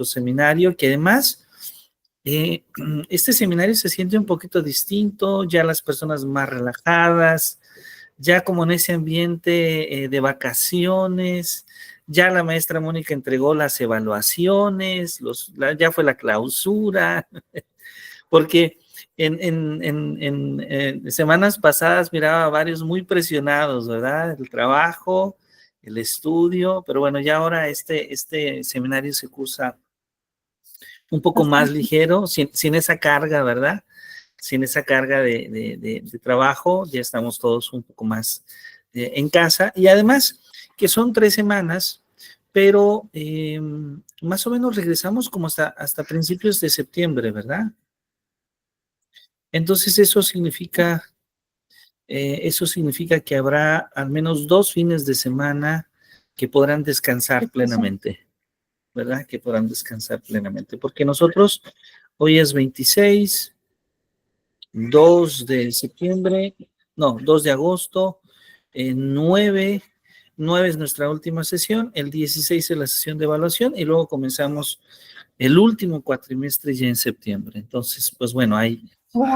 seminario, que además este seminario se siente un poquito distinto, ya las personas más relajadas, ya como en ese ambiente de vacaciones, ya la maestra Mónica entregó las evaluaciones, ya fue la clausura, porque en semanas pasadas miraba a varios muy presionados, ¿verdad? El trabajo, el estudio, pero bueno, ya ahora este seminario se cursa un poco más ligero, sin esa carga, ¿verdad? Sin esa carga de trabajo, ya estamos todos un poco más en casa, y además que son 3 semanas, pero más o menos regresamos como hasta principios de septiembre, ¿verdad? Entonces eso significa que habrá al menos 2 fines de semana que podrán descansar plenamente, ¿verdad? Que podrán descansar plenamente, porque nosotros hoy es 26, 2 de septiembre, no, 2 de agosto, 9 es nuestra última sesión, el 16 es la sesión de evaluación y luego comenzamos el último cuatrimestre ya en septiembre. Entonces, pues bueno, ahí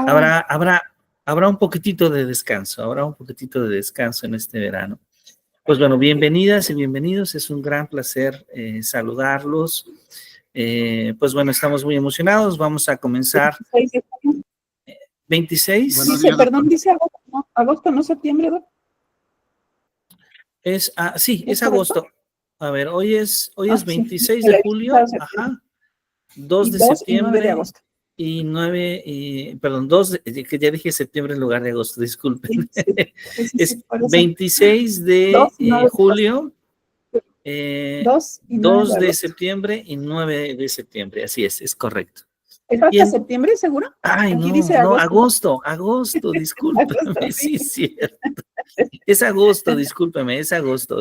habrá un poquitito de descanso, en este verano. Pues bueno, bienvenidas y bienvenidos, es un gran placer saludarlos. Pues bueno, estamos muy emocionados, vamos a comenzar. 26. Dice, perdón, dice agosto, no septiembre, ¿no? Sí, es agosto. A ver, hoy es 26 de julio, ajá, 2 de septiembre. 9 de agosto. Y 9, perdón, 2, que ya dije septiembre en lugar de agosto, disculpen. Es 26 de julio, 2 de septiembre y 9 de septiembre, así es correcto. ¿Es hasta septiembre, seguro? Ay, aquí no, dice agosto, discúlpame, sí, es cierto. Es agosto, discúlpeme, es agosto.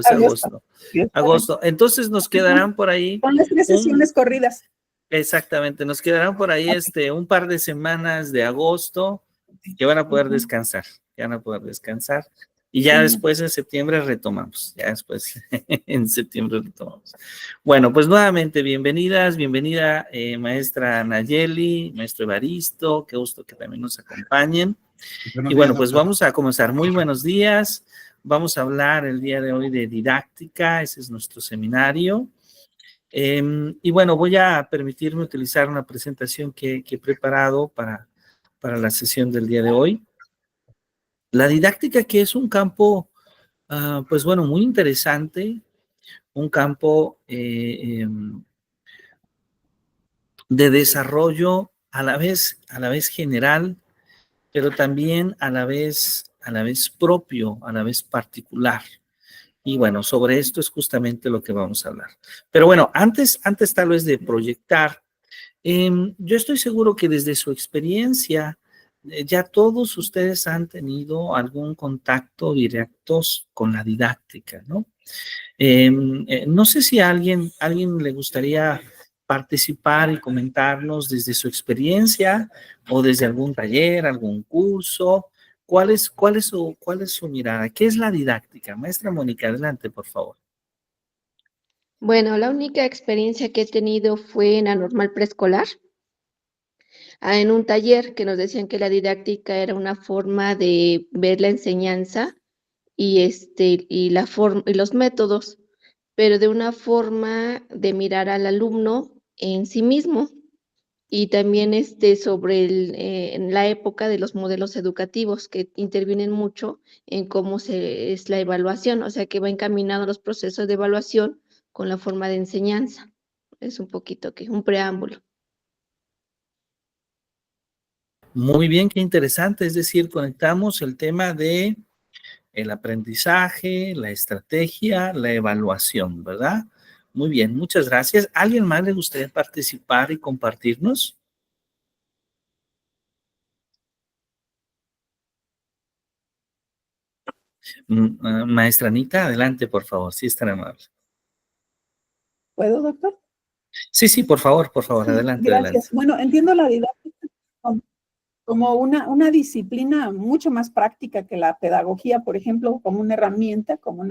Entonces nos quedarán por ahí. Son las 3 sesiones corridas. Exactamente, nos quedarán por ahí un par de semanas de agosto que van a poder descansar, y ya después en septiembre retomamos, Bueno, pues nuevamente bienvenida maestra Nayeli, maestro Evaristo, qué gusto que también nos acompañen. Y bueno, pues vamos a comenzar. Muy buenos días, vamos a hablar el día de hoy de didáctica, ese es nuestro seminario. Y bueno, voy a permitirme utilizar una presentación que he preparado para la sesión del día de hoy. La didáctica, que es un campo, pues bueno, muy interesante, un campo de desarrollo a la vez general, pero también a la vez propio, a la vez particular. Y bueno, sobre esto es justamente lo que vamos a hablar. Pero bueno, antes tal vez de proyectar, yo estoy seguro que desde su experiencia, ya todos ustedes han tenido algún contacto directo con la didáctica, ¿no? No sé si a alguien le gustaría participar y comentarnos desde su experiencia o desde algún taller, algún curso. ¿Cuál es su mirada? ¿Qué es la didáctica? Maestra Mónica, adelante, por favor. Bueno, la única experiencia que he tenido fue en la normal preescolar, en un taller que nos decían que la didáctica era una forma de ver la enseñanza y los métodos, pero de una forma de mirar al alumno en sí mismo. Y también sobre en la época de los modelos educativos que intervienen mucho en cómo es la evaluación, o sea que va encaminado los procesos de evaluación con la forma de enseñanza. Es un poquito un preámbulo. Muy bien, qué interesante. Es decir, conectamos el tema de el aprendizaje, la estrategia, la evaluación, ¿verdad? Muy bien, muchas gracias. ¿Alguien más le gustaría participar y compartirnos? Maestra Anita, adelante, por favor, si es tan amable. ¿Puedo, doctor? Sí, por favor, adelante. Gracias. Adelante. Bueno, entiendo la didáctica como una disciplina mucho más práctica que la pedagogía, por ejemplo, como una herramienta, como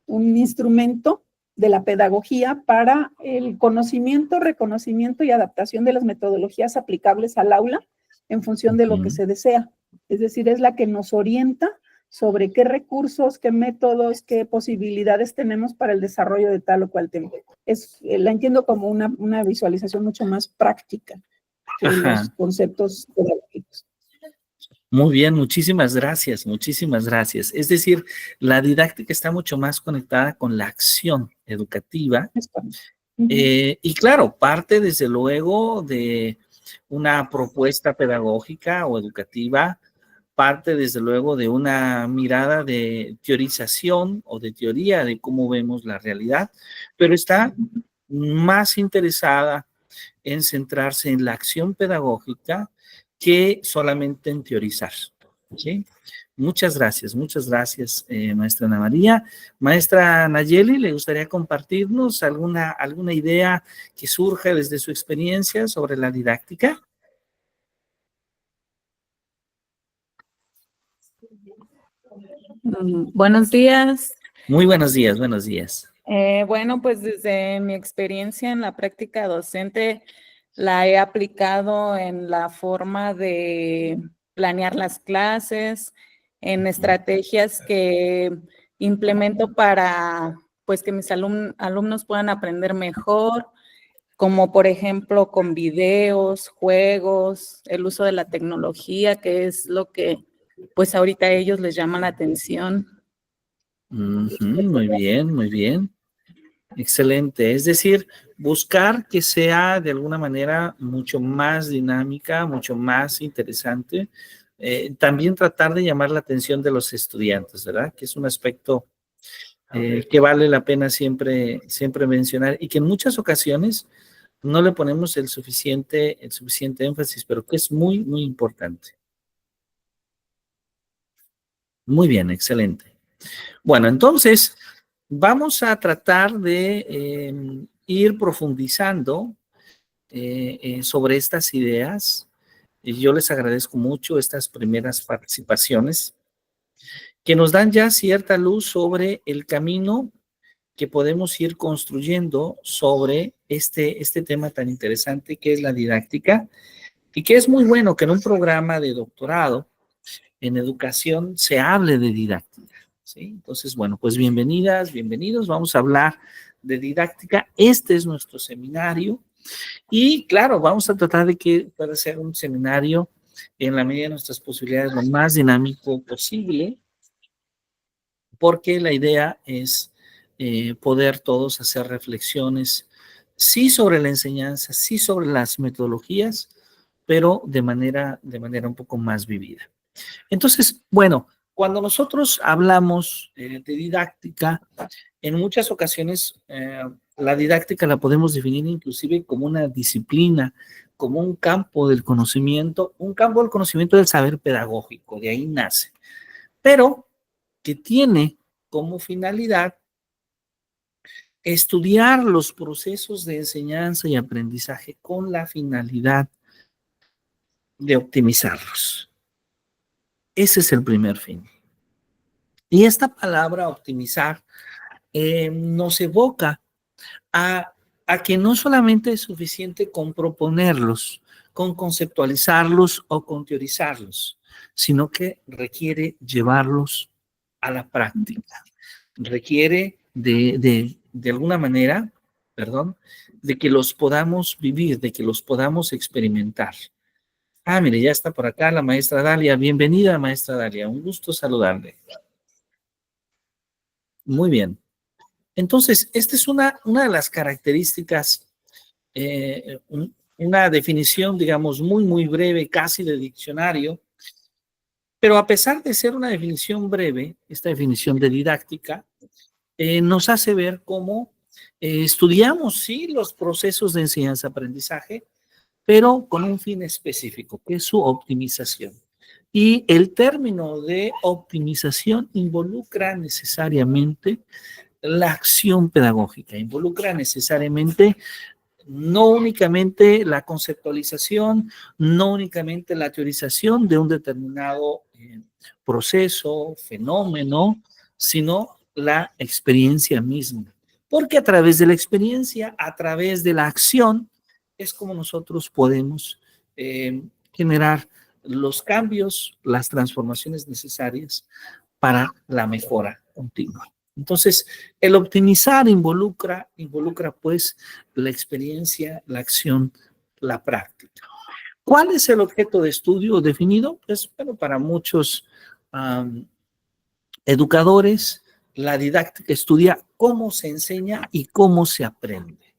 un instrumento de la pedagogía para el conocimiento, reconocimiento y adaptación de las metodologías aplicables al aula en función de lo que se desea. Es decir, es la que nos orienta sobre qué recursos, qué métodos, qué posibilidades tenemos para el desarrollo de tal o cual tema. La entiendo como una visualización mucho más práctica que los conceptos pedagógicos. Muy bien, muchísimas gracias, muchísimas gracias. Es decir, la didáctica está mucho más conectada con la acción educativa. Y claro, parte desde luego de una propuesta pedagógica o educativa, parte desde luego de una mirada de teorización o de teoría de cómo vemos la realidad, pero está más interesada en centrarse en la acción pedagógica que solamente en teorizar. ¿Sí? Muchas gracias, maestra Ana María. Maestra Nayeli, ¿le gustaría compartirnos alguna idea que surja desde su experiencia sobre la didáctica? Buenos días. Muy buenos días, buenos días. Bueno, pues desde mi experiencia en la práctica docente, la he aplicado en la forma de planear las clases, en estrategias que implemento para pues que mis alumnos puedan aprender mejor, como por ejemplo con videos, juegos, el uso de la tecnología, que es lo que pues ahorita a ellos les llama la atención. Muy bien, muy bien. Excelente. Es decir, buscar que sea de alguna manera mucho más dinámica, mucho más interesante. También tratar de llamar la atención de los estudiantes, ¿verdad? Que es un aspecto que vale la pena siempre mencionar y que en muchas ocasiones no le ponemos el suficiente énfasis, pero que es muy, muy importante. Muy bien, excelente. Bueno, entonces vamos a tratar de ir profundizando sobre estas ideas. Y yo les agradezco mucho estas primeras participaciones que nos dan ya cierta luz sobre el camino que podemos ir construyendo sobre este tema tan interesante que es la didáctica y que es muy bueno que en un programa de doctorado en educación se hable de didáctica, ¿sí? Entonces, bueno, pues bienvenidas, bienvenidos, vamos a hablar de didáctica. Este es nuestro seminario y claro, vamos a tratar de que pueda ser un seminario en la medida de nuestras posibilidades lo más dinámico posible, porque la idea es poder todos hacer reflexiones, sí sobre la enseñanza, sí sobre las metodologías, pero de manera un poco más vivida. Entonces, bueno, cuando nosotros hablamos de didáctica, en muchas ocasiones la didáctica la podemos definir inclusive como una disciplina, como un campo del conocimiento del saber pedagógico, de ahí nace, pero que tiene como finalidad estudiar los procesos de enseñanza y aprendizaje con la finalidad de optimizarlos. Ese es el primer fin. Y esta palabra optimizar nos evoca a que no solamente es suficiente con proponerlos, con conceptualizarlos o con teorizarlos, sino que requiere llevarlos a la práctica. Requiere de alguna manera, de que los podamos vivir, de que los podamos experimentar. Ah, mire, ya está por acá la maestra Dalia. Bienvenida, maestra Dalia. Un gusto saludarle. Muy bien. Entonces, esta es una de las características, una definición, digamos, muy, muy breve, casi de diccionario, pero a pesar de ser una definición breve, esta definición de didáctica, nos hace ver cómo estudiamos, sí, los procesos de enseñanza-aprendizaje, pero con un fin específico, que es su optimización. Y el término de optimización involucra necesariamente la acción pedagógica, involucra necesariamente no únicamente la conceptualización, no únicamente la teorización de un determinado proceso, fenómeno, sino la experiencia misma, Porque a través de la experiencia, a través de la acción, es como nosotros podemos generar los cambios, las transformaciones necesarias para la mejora continua. Entonces, el optimizar involucra pues la experiencia, la acción, la práctica. ¿Cuál es el objeto de estudio definido? Pues, bueno, para muchos educadores, la didáctica estudia cómo se enseña y cómo se aprende.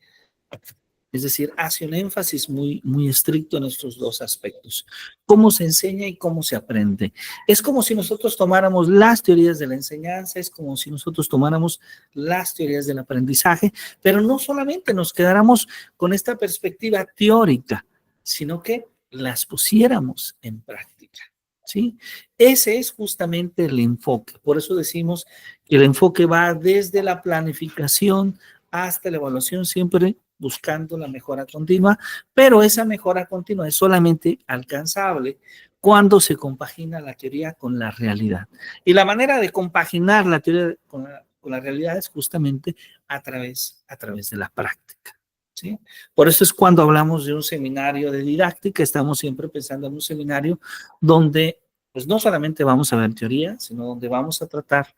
Es decir, hace un énfasis muy, muy estricto en estos dos aspectos. Cómo se enseña y cómo se aprende. Es como si nosotros tomáramos las teorías de la enseñanza, es como si nosotros tomáramos las teorías del aprendizaje, pero no solamente nos quedáramos con esta perspectiva teórica, sino que las pusiéramos en práctica. ¿Sí? Ese es justamente el enfoque. Por eso decimos que el enfoque va desde la planificación hasta la evaluación, siempre buscando la mejora continua, pero esa mejora continua es solamente alcanzable cuando se compagina la teoría con la realidad. Y la manera de compaginar la teoría con la realidad es justamente a través de la práctica. ¿Sí? Por eso es cuando hablamos de un seminario de didáctica, estamos siempre pensando en un seminario donde pues no solamente vamos a ver teoría, sino donde vamos a tratar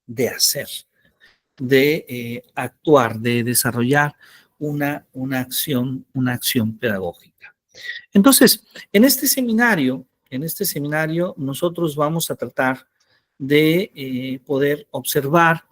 de hacer, de actuar, de desarrollar una acción pedagógica. Entonces, en este seminario nosotros vamos a tratar de poder observar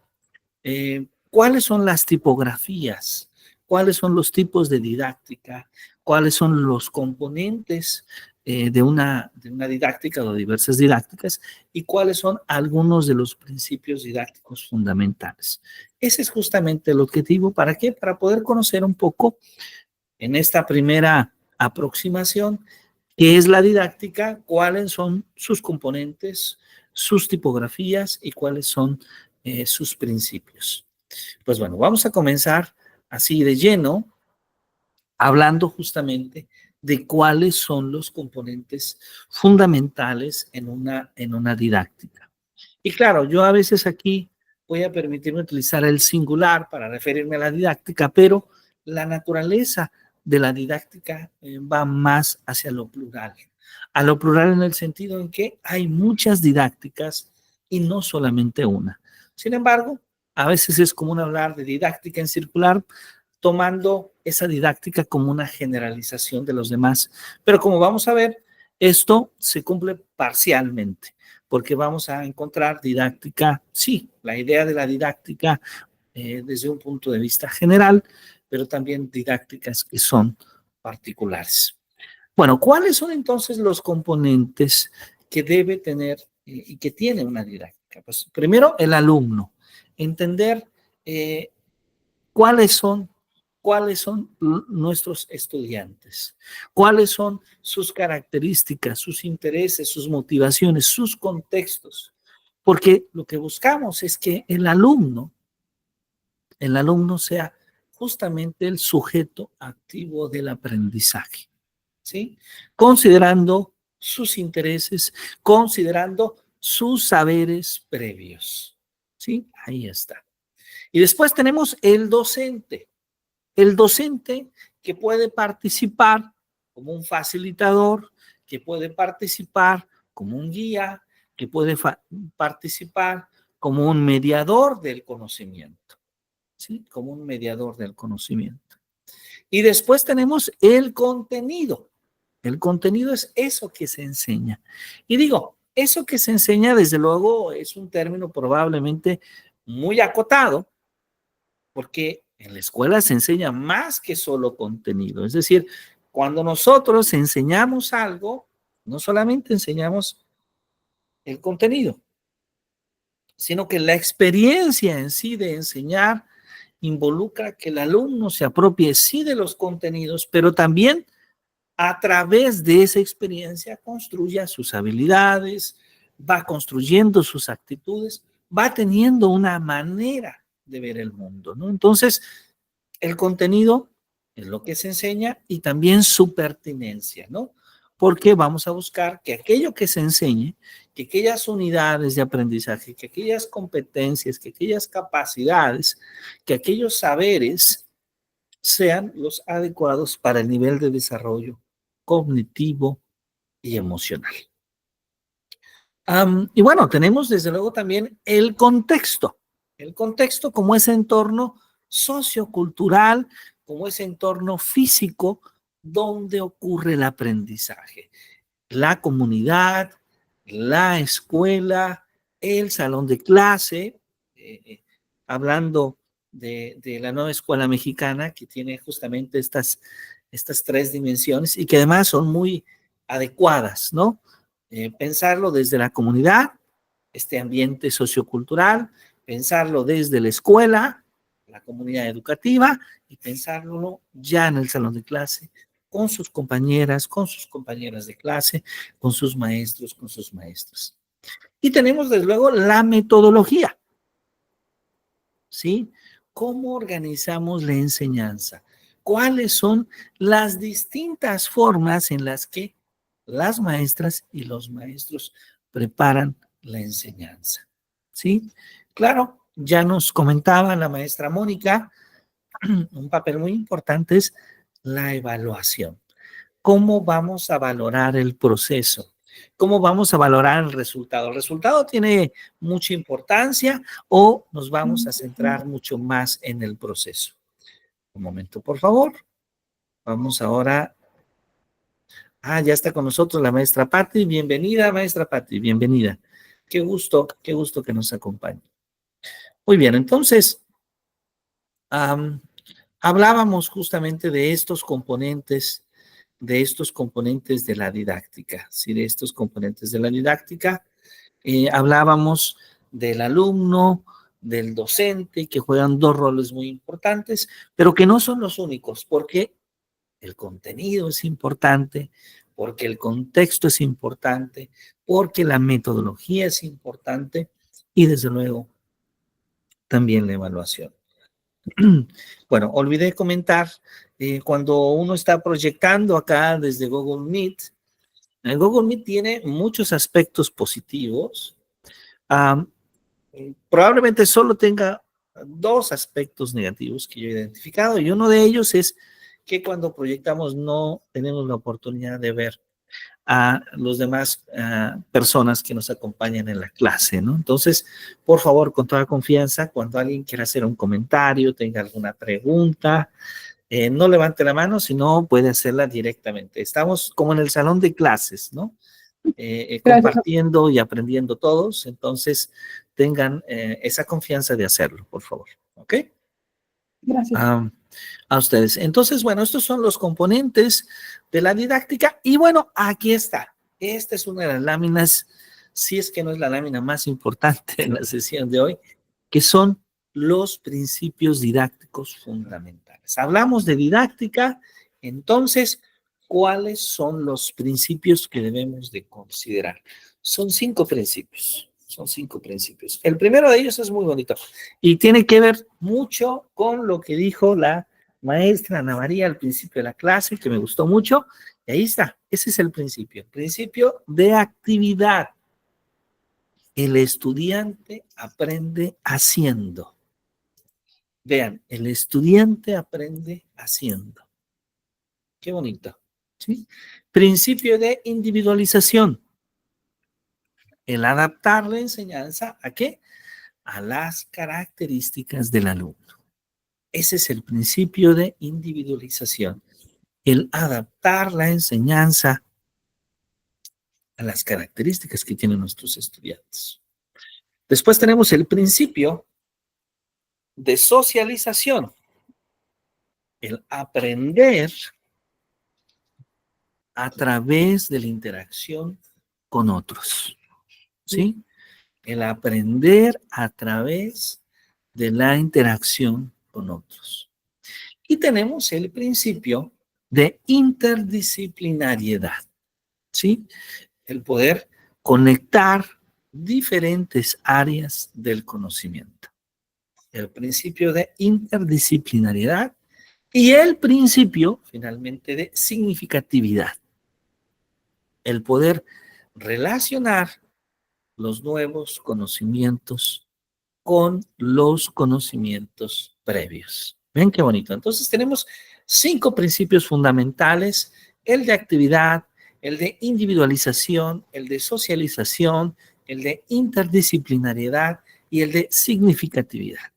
cuáles son las tipografías, cuáles son los tipos de didáctica, cuáles son los componentes de una didáctica o diversas didácticas y cuáles son algunos de los principios didácticos fundamentales. Ese es justamente el objetivo. ¿Para qué? Para poder conocer un poco en esta primera aproximación qué es la didáctica, cuáles son sus componentes, sus tipografías y cuáles son sus principios. Pues bueno, vamos a comenzar así de lleno hablando justamente de cuáles son los componentes fundamentales en una didáctica. Y claro, yo a veces aquí voy a permitirme utilizar el singular para referirme a la didáctica, pero la naturaleza de la didáctica va más hacia lo plural. A lo plural en el sentido en que hay muchas didácticas y no solamente una. Sin embargo, a veces es común hablar de didáctica en circular, tomando esa didáctica como una generalización de los demás. Pero como vamos a ver, esto se cumple parcialmente, porque vamos a encontrar didáctica, sí, la idea de la didáctica desde un punto de vista general, pero también didácticas que son particulares. Bueno, ¿cuáles son entonces los componentes que debe tener y que tiene una didáctica? Pues primero, el alumno. Entender cuáles son nuestros estudiantes, cuáles son sus características, sus intereses, sus motivaciones, sus contextos, porque lo que buscamos es que el alumno sea justamente el sujeto activo del aprendizaje, ¿sí? Considerando sus intereses, considerando sus saberes previos, ¿sí? Ahí está. Y después tenemos el docente que puede participar como un facilitador, que puede participar como un guía, que puede participar como un mediador del conocimiento, ¿sí? Como un mediador del conocimiento. Y después tenemos el contenido. El contenido es eso que se enseña. Y digo, eso que se enseña, desde luego, es un término probablemente muy acotado, porque en la escuela se enseña más que solo contenido. Es decir, cuando nosotros enseñamos algo, no solamente enseñamos el contenido, sino que la experiencia en sí de enseñar involucra que el alumno se apropie sí de los contenidos, pero también a través de esa experiencia construya sus habilidades, va construyendo sus actitudes, va teniendo una manera de ver el mundo, ¿no? Entonces, el contenido es lo que se enseña y también su pertinencia, ¿no? porque vamos a buscar que aquello que se enseñe, que aquellas unidades de aprendizaje, que aquellas competencias, que aquellas capacidades, que aquellos saberes sean los adecuados para el nivel de desarrollo cognitivo y emocional. Y bueno, tenemos desde luego también el contexto como ese entorno sociocultural, como ese entorno físico donde ocurre el aprendizaje. La comunidad, la escuela, el salón de clase, hablando de la nueva escuela mexicana que tiene justamente estas tres dimensiones y que además son muy adecuadas, ¿no? Pensarlo desde la comunidad, este ambiente sociocultural, pensarlo desde la escuela, la comunidad educativa, y pensarlo ya en el salón de clase, con sus compañeras, con sus compañeras de clase, con sus maestros, con sus maestras. Y tenemos desde luego la metodología, ¿sí? ¿Cómo organizamos la enseñanza? ¿Cuáles son las distintas formas en las que las maestras y los maestros preparan la enseñanza? ¿Sí? Claro, ya nos comentaba la maestra Mónica, un papel muy importante es la evaluación. ¿Cómo vamos a valorar el proceso? ¿Cómo vamos a valorar el resultado? ¿El resultado tiene mucha importancia o nos vamos a centrar mucho más en el proceso? Un momento, por favor. Vamos ahora. Ya está con nosotros la maestra Patti. Bienvenida, maestra Patti, bienvenida. Qué gusto que nos acompañe. Muy bien, entonces, hablábamos justamente de estos componentes de la didáctica, ¿sí? De estos componentes de la didáctica. Hablábamos del alumno, del docente, que juegan dos roles muy importantes, pero que no son los únicos, porque el contenido es importante, porque el contexto es importante, porque la metodología es importante y desde luego también la evaluación. Bueno, olvidé comentar, cuando uno está proyectando acá desde Google Meet, Google Meet tiene muchos aspectos positivos. Probablemente solo tenga dos aspectos negativos que yo he identificado y uno de ellos es que cuando proyectamos no tenemos la oportunidad de ver a los demás personas que nos acompañan en la clase, ¿no? Entonces, por favor, con toda confianza, cuando alguien quiera hacer un comentario, tenga alguna pregunta, no levante la mano, sino puede hacerla directamente. Estamos como en el salón de clases, ¿no? Compartiendo y aprendiendo todos, entonces tengan esa confianza de hacerlo, por favor, ¿ok? Gracias. A ustedes. Entonces, bueno, estos son los componentes de la didáctica y bueno, aquí está. Esta es una de las láminas, si es que no es la lámina más importante en la sesión de hoy, que son los principios didácticos fundamentales. Hablamos de didáctica, entonces, ¿cuáles son los principios que debemos de considerar? Son 5 principios. Son 5 principios. El primero de ellos es muy bonito y tiene que ver mucho con lo que dijo la maestra Ana María al principio de la clase, que me gustó mucho. Y ahí está, ese es el principio de actividad. El estudiante aprende haciendo. Vean, el estudiante aprende haciendo. Qué bonito, ¿sí? Principio de individualización. El adaptar la enseñanza, ¿a qué? A las características del alumno. Ese es el principio de individualización. El adaptar la enseñanza a las características que tienen nuestros estudiantes. Después tenemos el principio de socialización. El aprender a través de la interacción con otros. ¿Sí? El aprender a través de la interacción con otros. Y tenemos el principio de interdisciplinariedad, ¿sí? El poder conectar diferentes áreas del conocimiento. El principio de interdisciplinariedad y el principio, finalmente, de significatividad. el poder relacionar los nuevos conocimientos con los conocimientos previos. ¿Ven qué bonito? Entonces tenemos 5 principios fundamentales: el de actividad, el de individualización, el de socialización, el de interdisciplinariedad y el de significatividad.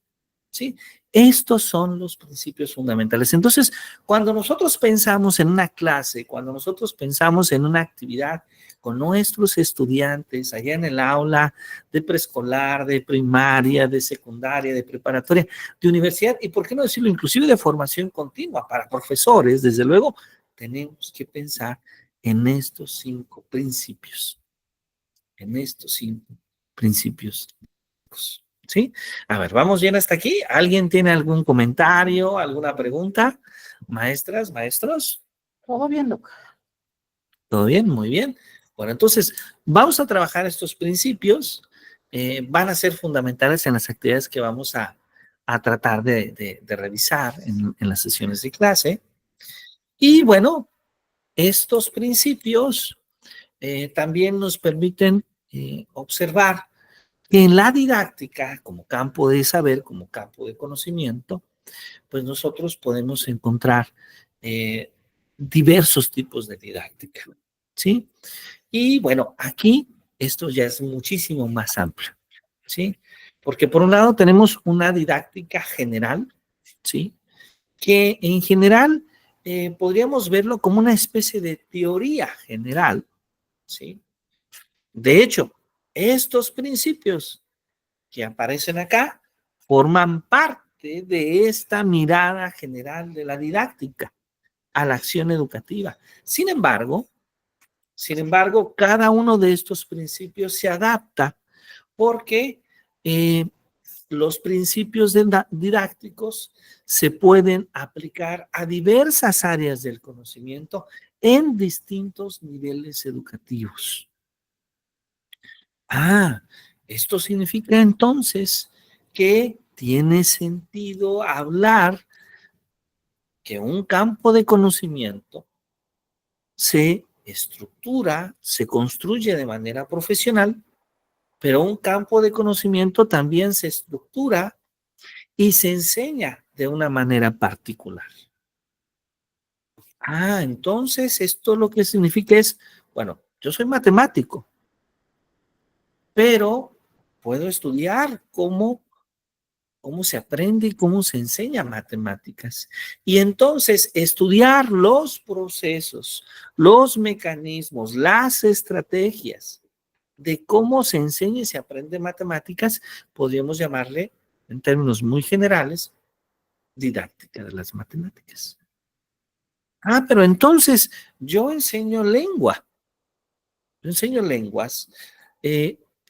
¿Sí? Estos son los principios fundamentales. Entonces, cuando nosotros pensamos en una clase, cuando nosotros pensamos en una actividad con nuestros estudiantes allá en el aula de preescolar, de primaria, de secundaria, de preparatoria, de universidad y, por qué no decirlo, inclusive de formación continua para profesores, desde luego, tenemos que pensar en estos 5 principios. En estos 5 principios. ¿Sí? A ver, ¿vamos bien hasta aquí? ¿Alguien tiene algún comentario, alguna pregunta? Maestras, maestros. Todo bien, Doc. ¿Todo bien? Muy bien. Bueno, entonces, vamos a trabajar estos principios. Van a ser fundamentales en las actividades que vamos a tratar de revisar en las sesiones de clase. Y bueno, estos principios también nos permiten observar que en la didáctica, como campo de saber, como campo de conocimiento, pues nosotros podemos encontrar diversos tipos de didáctica, ¿sí? Y bueno, aquí esto ya es muchísimo más amplio, ¿sí? Porque por un lado tenemos una didáctica general, ¿sí? Que en general podríamos verlo como una especie de teoría general, ¿sí? De hecho, estos principios que aparecen acá forman parte de esta mirada general de la didáctica a la acción educativa. Sin embargo, cada uno de estos principios se adapta porque los principios didácticos se pueden aplicar a diversas áreas del conocimiento en distintos niveles educativos. Esto significa entonces que tiene sentido hablar que un campo de conocimiento se estructura, se construye de manera profesional, pero un campo de conocimiento también se estructura y se enseña de una manera particular. Entonces esto lo que significa es, bueno, yo soy matemático, pero puedo estudiar cómo se aprende y cómo se enseña matemáticas. Y entonces estudiar los procesos, los mecanismos, las estrategias de cómo se enseña y se aprende matemáticas, podríamos llamarle, en términos muy generales, didáctica de las matemáticas. Pero entonces yo enseño lengua. Yo enseño lenguas.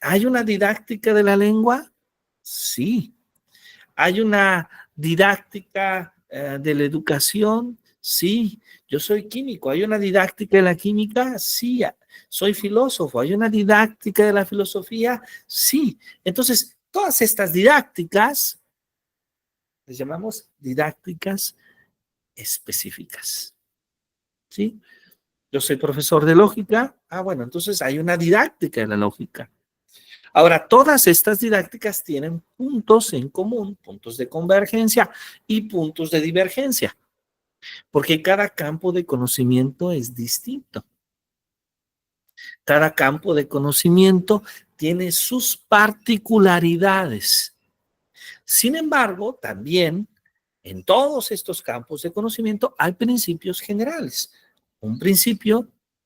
¿Hay una didáctica de la lengua? Sí. ¿Hay una didáctica de la educación? Sí. Yo soy químico. ¿Hay una didáctica de la química? Sí. Soy filósofo. ¿Hay una didáctica de la filosofía? Sí. Entonces, todas estas didácticas les llamamos didácticas específicas. ¿Sí? Yo soy profesor de lógica. Bueno, entonces hay una didáctica de la lógica. Ahora, todas estas didácticas tienen puntos en común, puntos de convergencia y puntos de divergencia, porque cada campo de conocimiento es distinto. Cada campo de conocimiento tiene sus particularidades. Sin embargo, también en todos estos campos de conocimiento hay principios generales.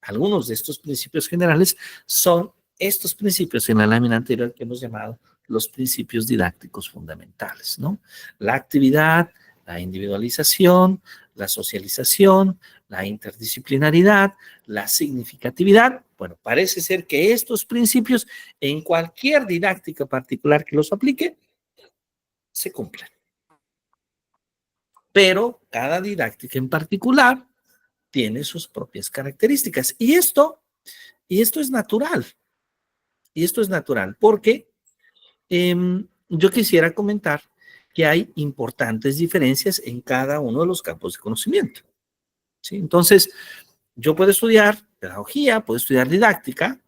Algunos de estos principios generales son estos principios en la lámina anterior que hemos llamado los principios didácticos fundamentales, ¿no? La actividad, la individualización, la socialización, la interdisciplinaridad, la significatividad. Bueno, parece ser que estos principios en cualquier didáctica particular que los aplique, se cumplen. Pero cada didáctica en particular tiene sus propias características. Y esto es natural. Y esto es natural porque yo quisiera comentar que hay importantes diferencias en cada uno de los campos de conocimiento, ¿sí? Entonces, yo puedo estudiar pedagogía, puedo estudiar didáctica,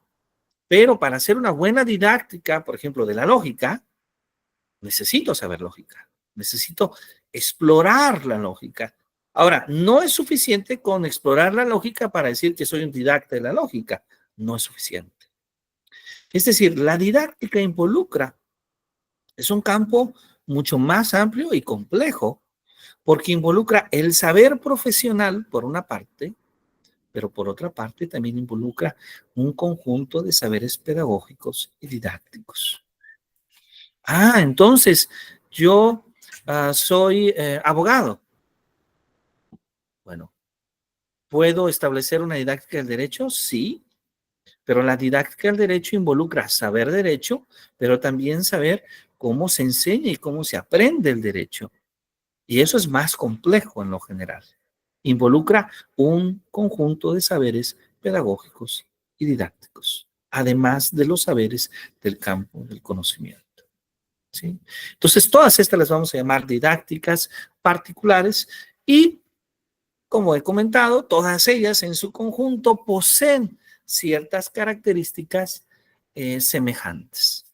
pero para hacer una buena didáctica, por ejemplo, de la lógica, necesito saber lógica, necesito explorar la lógica. Ahora, no es suficiente con explorar la lógica para decir que soy un didacta de la lógica, no es suficiente. Es decir, la didáctica involucra, es un campo mucho más amplio y complejo, porque involucra el saber profesional, por una parte, pero por otra parte también involucra un conjunto de saberes pedagógicos y didácticos. Entonces, yo soy abogado. Bueno, ¿puedo establecer una didáctica del derecho? Sí, pero la didáctica del derecho involucra saber derecho, pero también saber cómo se enseña y cómo se aprende el derecho. Y eso es más complejo en lo general. Involucra un conjunto de saberes pedagógicos y didácticos, además de los saberes del campo del conocimiento. ¿Sí? Entonces, todas estas las vamos a llamar didácticas particulares y, como he comentado, todas ellas en su conjunto poseen ciertas características semejantes.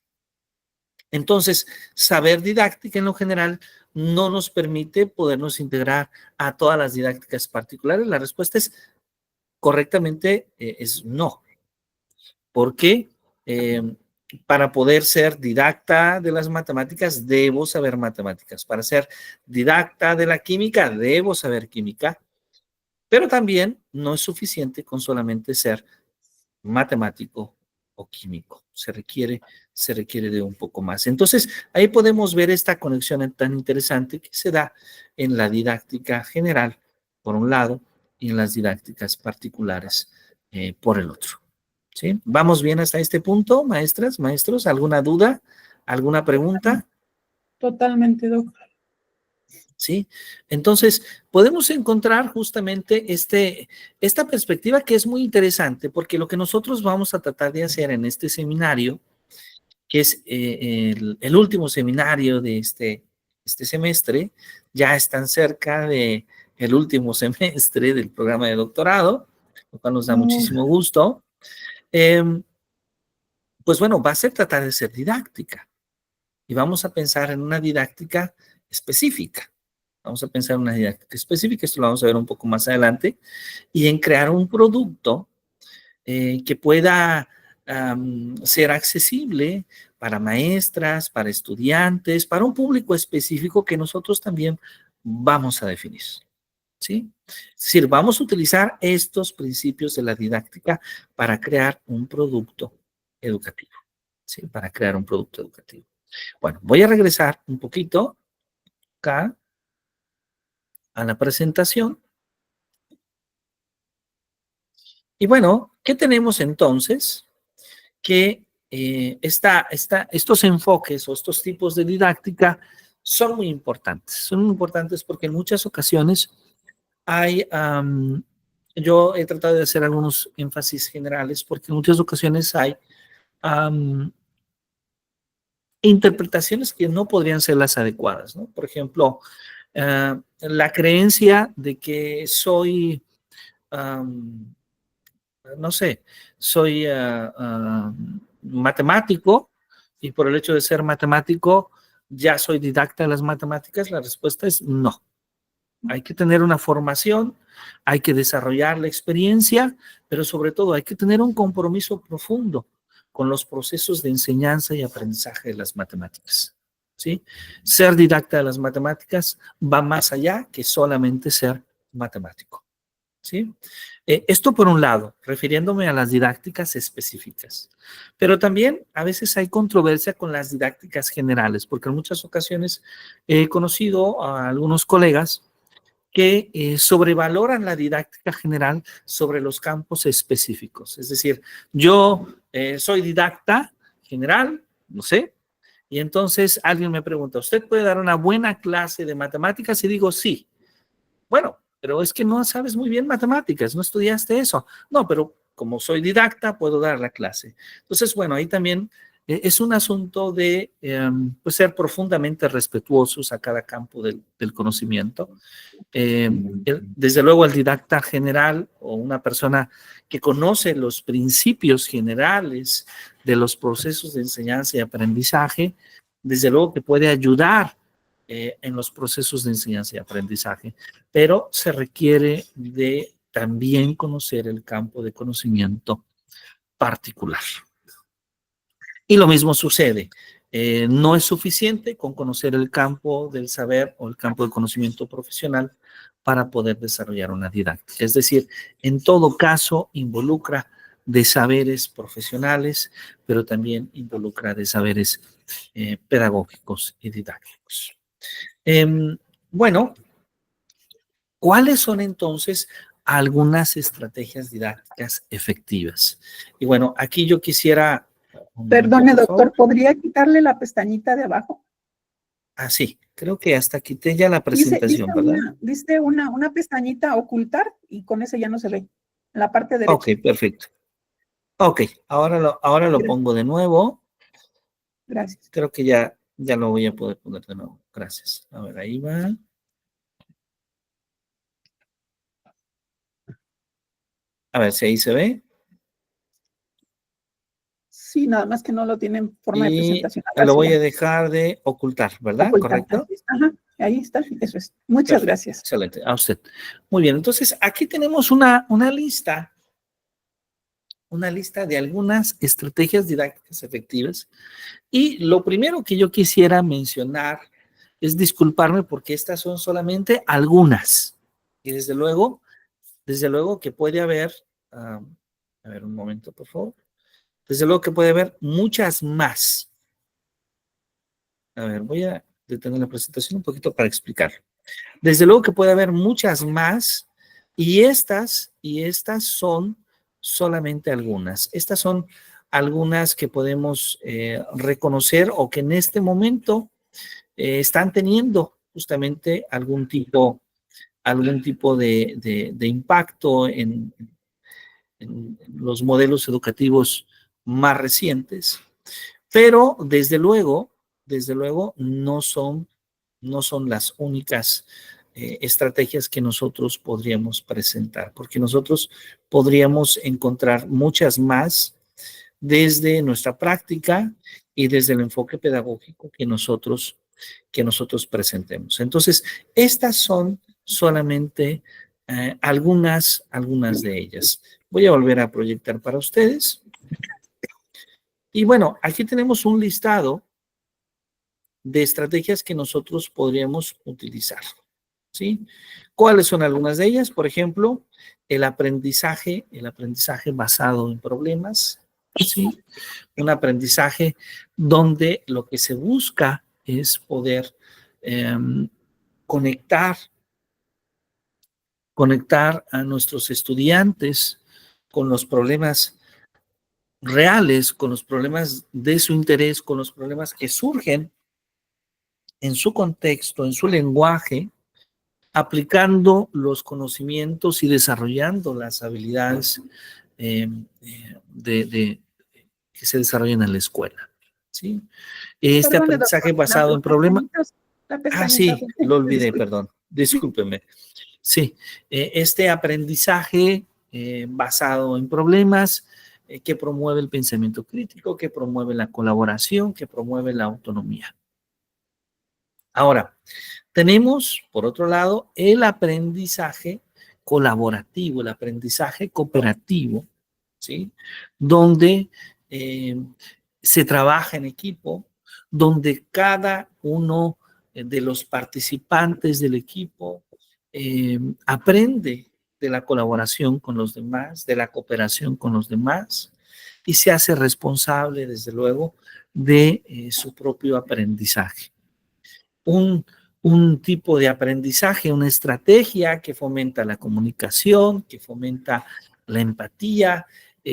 Entonces, saber didáctica en lo general no nos permite podernos integrar a todas las didácticas particulares. La respuesta es correctamente es no. ¿Por qué? Para poder ser didacta de las matemáticas, debo saber matemáticas. Para ser didacta de la química, debo saber química. Pero también no es suficiente con solamente ser matemático o químico. Se requiere de un poco más. Entonces, ahí podemos ver esta conexión tan interesante que se da en la didáctica general, por un lado, y en las didácticas particulares, por el otro. ¿Sí? ¿Vamos bien hasta este punto, maestras, maestros? ¿Alguna duda? ¿Alguna pregunta? Totalmente, doctor. ¿Sí? Entonces, podemos encontrar justamente esta perspectiva que es muy interesante, porque lo que nosotros vamos a tratar de hacer en este seminario, que es el último seminario de este semestre, ya están cerca de el último semestre del programa de doctorado, lo cual nos da muchísimo gusto. Pues bueno, va a ser tratar de ser didáctica y vamos a pensar en una didáctica específica. Vamos a pensar en una didáctica específica, esto lo vamos a ver un poco más adelante, y en crear un producto que pueda ser accesible para maestras, para estudiantes, para un público específico que nosotros también vamos a definir. ¿Sí? Es decir, vamos a utilizar estos principios de la didáctica para crear un producto educativo. ¿Sí? Para crear un producto educativo. Bueno, voy a regresar un poquito acá a la presentación. Y bueno, ¿qué tenemos entonces? Que estos enfoques o estos tipos de didáctica son muy importantes. Son muy importantes porque en muchas ocasiones yo he tratado de hacer algunos énfasis generales porque en muchas ocasiones hay interpretaciones que no podrían ser las adecuadas, ¿no? Por ejemplo, la creencia de que soy, no sé, soy matemático y por el hecho de ser matemático ya soy didacta de las matemáticas. La respuesta es no. Hay que tener una formación, hay que desarrollar la experiencia, pero sobre todo hay que tener un compromiso profundo con los procesos de enseñanza y aprendizaje de las matemáticas. ¿Sí? Ser didacta de las matemáticas va más allá que solamente ser matemático. ¿Sí? Esto por un lado, refiriéndome a las didácticas específicas. Pero también a veces hay controversia con las didácticas generales, porque en muchas ocasiones he conocido a algunos colegas que sobrevaloran la didáctica general sobre los campos específicos. Es decir, yo soy didacta general, no sé, y entonces alguien me pregunta, ¿usted puede dar una buena clase de matemáticas? Y digo, sí. Bueno, pero es que no sabes muy bien matemáticas, no estudiaste eso. No, pero como soy didacta, puedo dar la clase. Entonces, bueno, ahí también Es un asunto de pues ser profundamente respetuosos a cada campo del conocimiento. Desde luego el didacta general o una persona que conoce los principios generales de los procesos de enseñanza y aprendizaje, desde luego que puede ayudar en los procesos de enseñanza y aprendizaje, pero se requiere de también conocer el campo de conocimiento particular. Y lo mismo sucede. No es suficiente con conocer el campo del saber o el campo del conocimiento profesional para poder desarrollar una didáctica. Es decir, en todo caso involucra de saberes profesionales, pero también involucra de saberes pedagógicos y didácticos. Bueno, ¿cuáles son entonces algunas estrategias didácticas efectivas? Y bueno, aquí yo quisiera... Perdone, doctor, ¿podría quitarle la pestañita de abajo? Ah, sí, creo que hasta quité ya la presentación, ¿verdad? Dice una pestañita ocultar y con ese ya no se ve. En la parte derecha. Ok, perfecto. Ok, ahora lo pongo de nuevo. Gracias. Creo que ya lo voy a poder poner de nuevo. Gracias. A ver, ahí va. A ver si ahí se ve. Sí, nada más que no lo tiene en forma de Y presentación. lo voy a dejar de ocultar, ¿verdad? Ocultar. ¿Correcto? Ajá, ahí está, eso es. Muchas Perfecto, gracias. excelente, a usted. Muy bien, entonces aquí tenemos una lista de algunas estrategias didácticas efectivas. Y lo primero que yo quisiera mencionar es disculparme porque estas son solamente algunas. Y desde luego que puede haber, a ver un momento, por favor. Desde luego que puede haber muchas más. A ver, voy a detener la presentación un poquito para explicar. Desde luego que puede haber muchas más y estas son solamente algunas. Estas son algunas que podemos reconocer o que en este momento están teniendo justamente algún tipo de impacto en los modelos educativos más recientes, pero desde luego no son las únicas estrategias que nosotros podríamos presentar, porque nosotros podríamos encontrar muchas más desde nuestra práctica y desde el enfoque pedagógico que nosotros presentemos. Entonces, estas son solamente algunas de ellas. Voy a volver a proyectar para ustedes. Y bueno, aquí tenemos un listado de estrategias que nosotros podríamos utilizar, ¿sí? ¿Cuáles son algunas de ellas? Por ejemplo, el aprendizaje basado en problemas, ¿sí? Un aprendizaje donde lo que se busca es poder conectar a nuestros estudiantes con los problemas reales, con los problemas de su interés, con los problemas que surgen en su contexto, en su lenguaje, aplicando los conocimientos y desarrollando las habilidades que se desarrollan en la escuela, ¿sí? Este Perdone, aprendizaje doctor, basado en problemas... la Ah, pestañita. sí, lo olvidé, perdón. Discúlpeme. Sí, este aprendizaje basado en problemas que promueve el pensamiento crítico, que promueve la colaboración, que promueve la autonomía. Ahora, tenemos, por otro lado, el aprendizaje colaborativo, el aprendizaje cooperativo, ¿sí? Donde se trabaja en equipo, donde cada uno de los participantes del equipo aprende de la colaboración con los demás, de la cooperación con los demás, y se hace responsable, desde luego, de su propio aprendizaje. Un tipo de aprendizaje, una estrategia que fomenta la comunicación, que fomenta la empatía,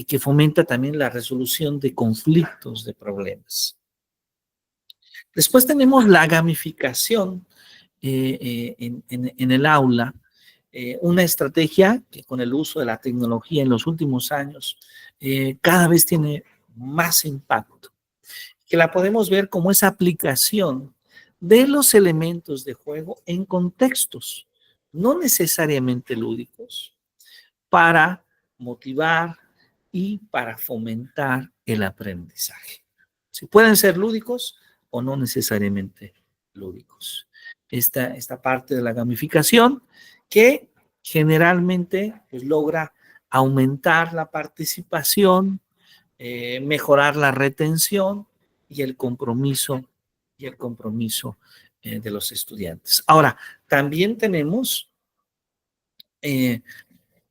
que fomenta también la resolución de conflictos, de problemas. Después tenemos la gamificación en el aula, una estrategia que con el uso de la tecnología en los últimos años cada vez tiene más impacto. que la podemos ver como esa aplicación de los elementos de juego en contextos no necesariamente lúdicos para motivar y para fomentar el aprendizaje. Si pueden ser lúdicos o no necesariamente lúdicos. Esta parte de la gamificación que generalmente pues, logra aumentar la participación, mejorar la retención y el compromiso de los estudiantes. Ahora, también tenemos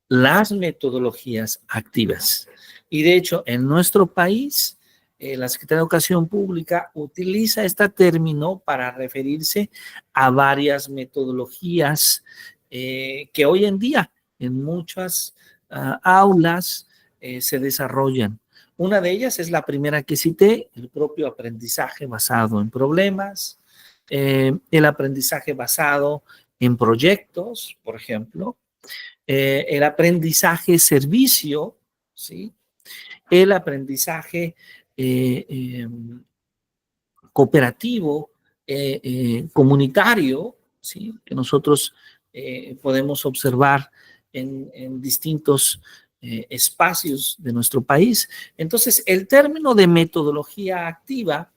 las metodologías activas. Y de hecho, en nuestro país, la Secretaría de Educación Pública utiliza este término para referirse a varias metodologías que hoy en día en muchas aulas se desarrollan. Una de ellas es la primera que cité, el propio aprendizaje basado en problemas, el aprendizaje basado en proyectos, por ejemplo, el aprendizaje servicio, ¿sí? El aprendizaje cooperativo, comunitario, ¿sí? Que nosotros podemos observar en distintos espacios de nuestro país. Entonces, el término de metodología activa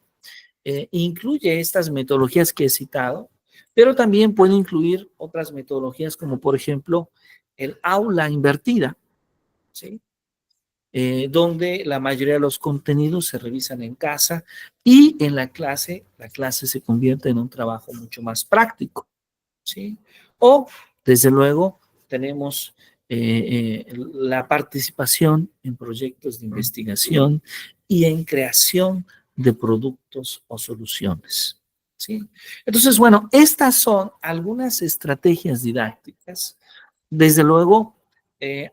incluye estas metodologías que he citado, pero también puede incluir otras metodologías como, por ejemplo, el aula invertida, ¿sí? Donde la mayoría de los contenidos se revisan en casa y en la clase se convierte en un trabajo mucho más práctico, ¿sí? O, desde luego, tenemos la participación en proyectos de investigación y en creación de productos o soluciones, ¿sí? Entonces, bueno, estas son algunas estrategias didácticas. Desde luego,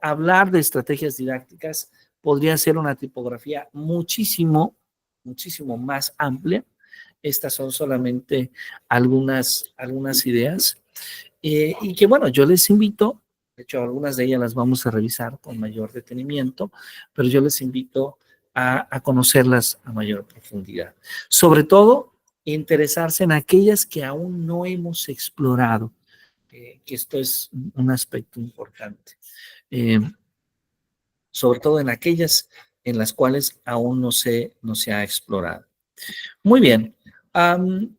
hablar de estrategias didácticas podría ser una tipografía muchísimo más amplia. Estas son solamente algunas ideas. Y que bueno, yo les invito, de hecho algunas de ellas las vamos a revisar con mayor detenimiento, pero yo les invito a conocerlas a mayor profundidad. Sobre todo, interesarse en aquellas que aún no hemos explorado, que esto es un aspecto importante. Sobre todo en aquellas en las cuales aún no se ha explorado. Muy bien.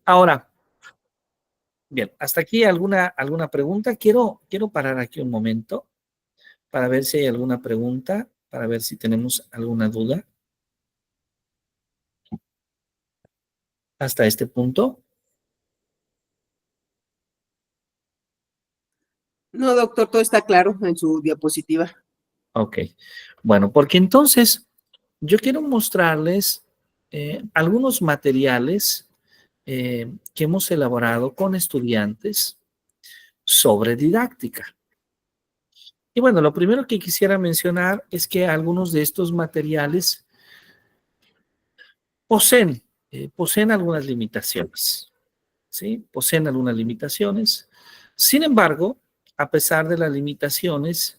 Ahora, bien, hasta aquí alguna pregunta. Quiero parar aquí un momento para ver si hay alguna pregunta, para ver si tenemos alguna duda. Hasta este punto. No, doctor, todo está claro en su diapositiva. Ok. Bueno, porque entonces yo quiero mostrarles algunos materiales que hemos elaborado con estudiantes sobre didáctica. Y bueno, lo primero que quisiera mencionar es que algunos de estos materiales poseen algunas limitaciones, ¿sí? Poseen algunas limitaciones. Sin embargo, a pesar de las limitaciones,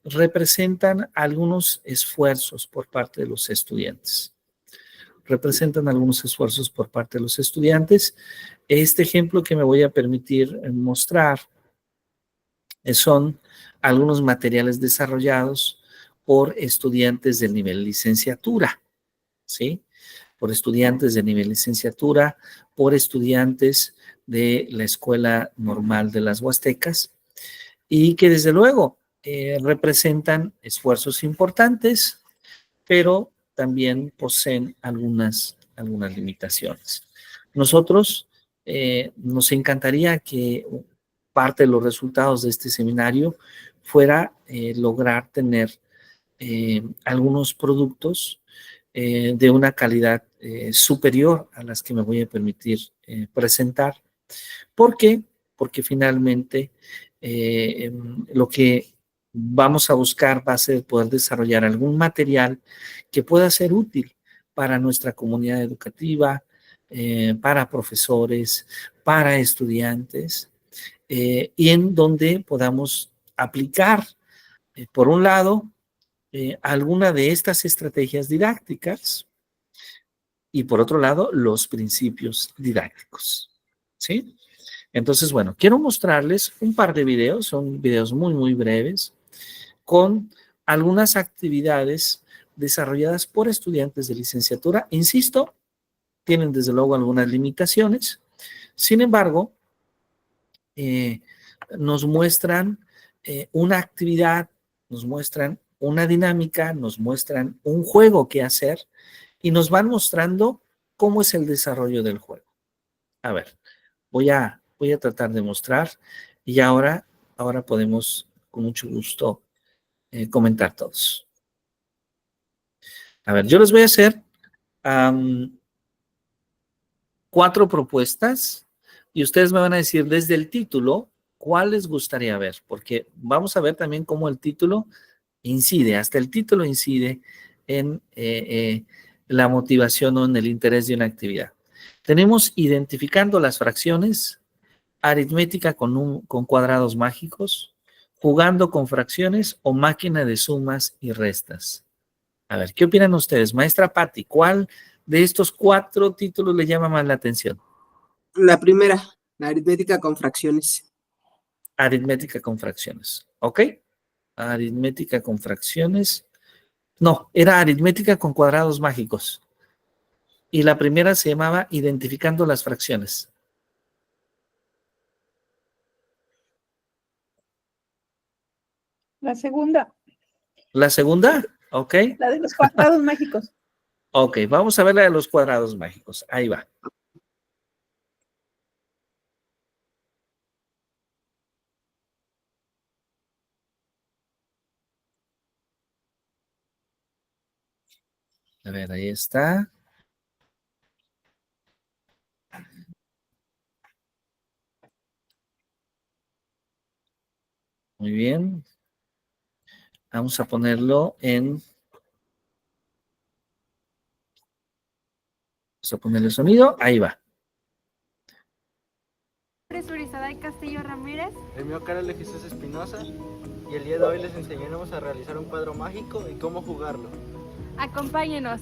representan algunos esfuerzos por parte de los estudiantes. Representan algunos esfuerzos por parte de los estudiantes. Este ejemplo que me voy a permitir mostrar son algunos materiales desarrollados por estudiantes del nivel licenciatura, ¿sí? Por estudiantes de nivel licenciatura, por estudiantes de la Escuela Normal de las Huastecas, y que desde luego representan esfuerzos importantes, pero también poseen algunas limitaciones. Nosotros nos encantaría que parte de los resultados de este seminario fuera lograr tener algunos productos de una calidad superior a las que me voy a permitir presentar. ¿Por qué? Porque finalmente lo que vamos a buscar va a ser poder desarrollar algún material que pueda ser útil para nuestra comunidad educativa, para profesores, para estudiantes, y en donde podamos aplicar, por un lado, alguna de estas estrategias didácticas, y por otro lado, los principios didácticos. ¿Sí? Entonces, bueno, quiero mostrarles un par de videos, son videos muy, muy breves, con algunas actividades desarrolladas por estudiantes de licenciatura. Insisto, tienen desde luego algunas limitaciones. Sin embargo, nos muestran una actividad, nos muestran una dinámica, nos muestran un juego que hacer y nos van mostrando cómo es el desarrollo del juego. A ver, voy a tratar de mostrar y ahora podemos con mucho gusto comentar todos. A ver, yo les voy a hacer 4 propuestas y ustedes me van a decir desde el título cuál les gustaría ver, porque vamos a ver también cómo el título incide, hasta el título incide en la motivación o en el interés de una actividad. Tenemos identificando las fracciones, aritmética con cuadrados mágicos, jugando con fracciones o máquina de sumas y restas. A ver, ¿qué opinan ustedes? Maestra Patti, ¿cuál de estos 4 títulos le llama más la atención? La primera, la aritmética con fracciones. Aritmética con fracciones, ¿ok? Aritmética con fracciones. No, era aritmética con cuadrados mágicos. Y la primera se llamaba identificando las fracciones. La segunda, La segunda, ¿ok? la de los cuadrados mágicos. Ok, vamos a ver la de los cuadrados mágicos. Ahí va. A ver, ahí está. Muy bien. Vamos a ponerlo en... Vamos a ponerle sonido. Ahí va. Presurizada y Castillo Ramírez. El mío Carlos de Jesús Espinosa y el día de hoy les enseñaremos a realizar un cuadro mágico y cómo jugarlo. Acompáñenos.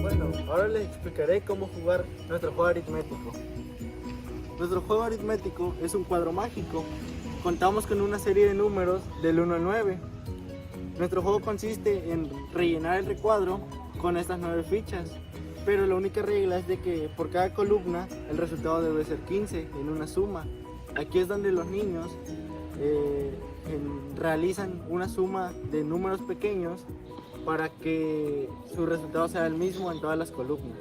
Bueno, ahora les explicaré cómo jugar nuestro juego aritmético. Nuestro juego aritmético es un cuadro mágico. Contamos con una serie de números del 1 al 9. Nuestro juego consiste en rellenar el recuadro con estas 9 fichas, pero la única regla es de que por cada columna el resultado debe ser 15 en una suma. Aquí es donde los niños realizan una suma de números pequeños para que su resultado sea el mismo en todas las columnas.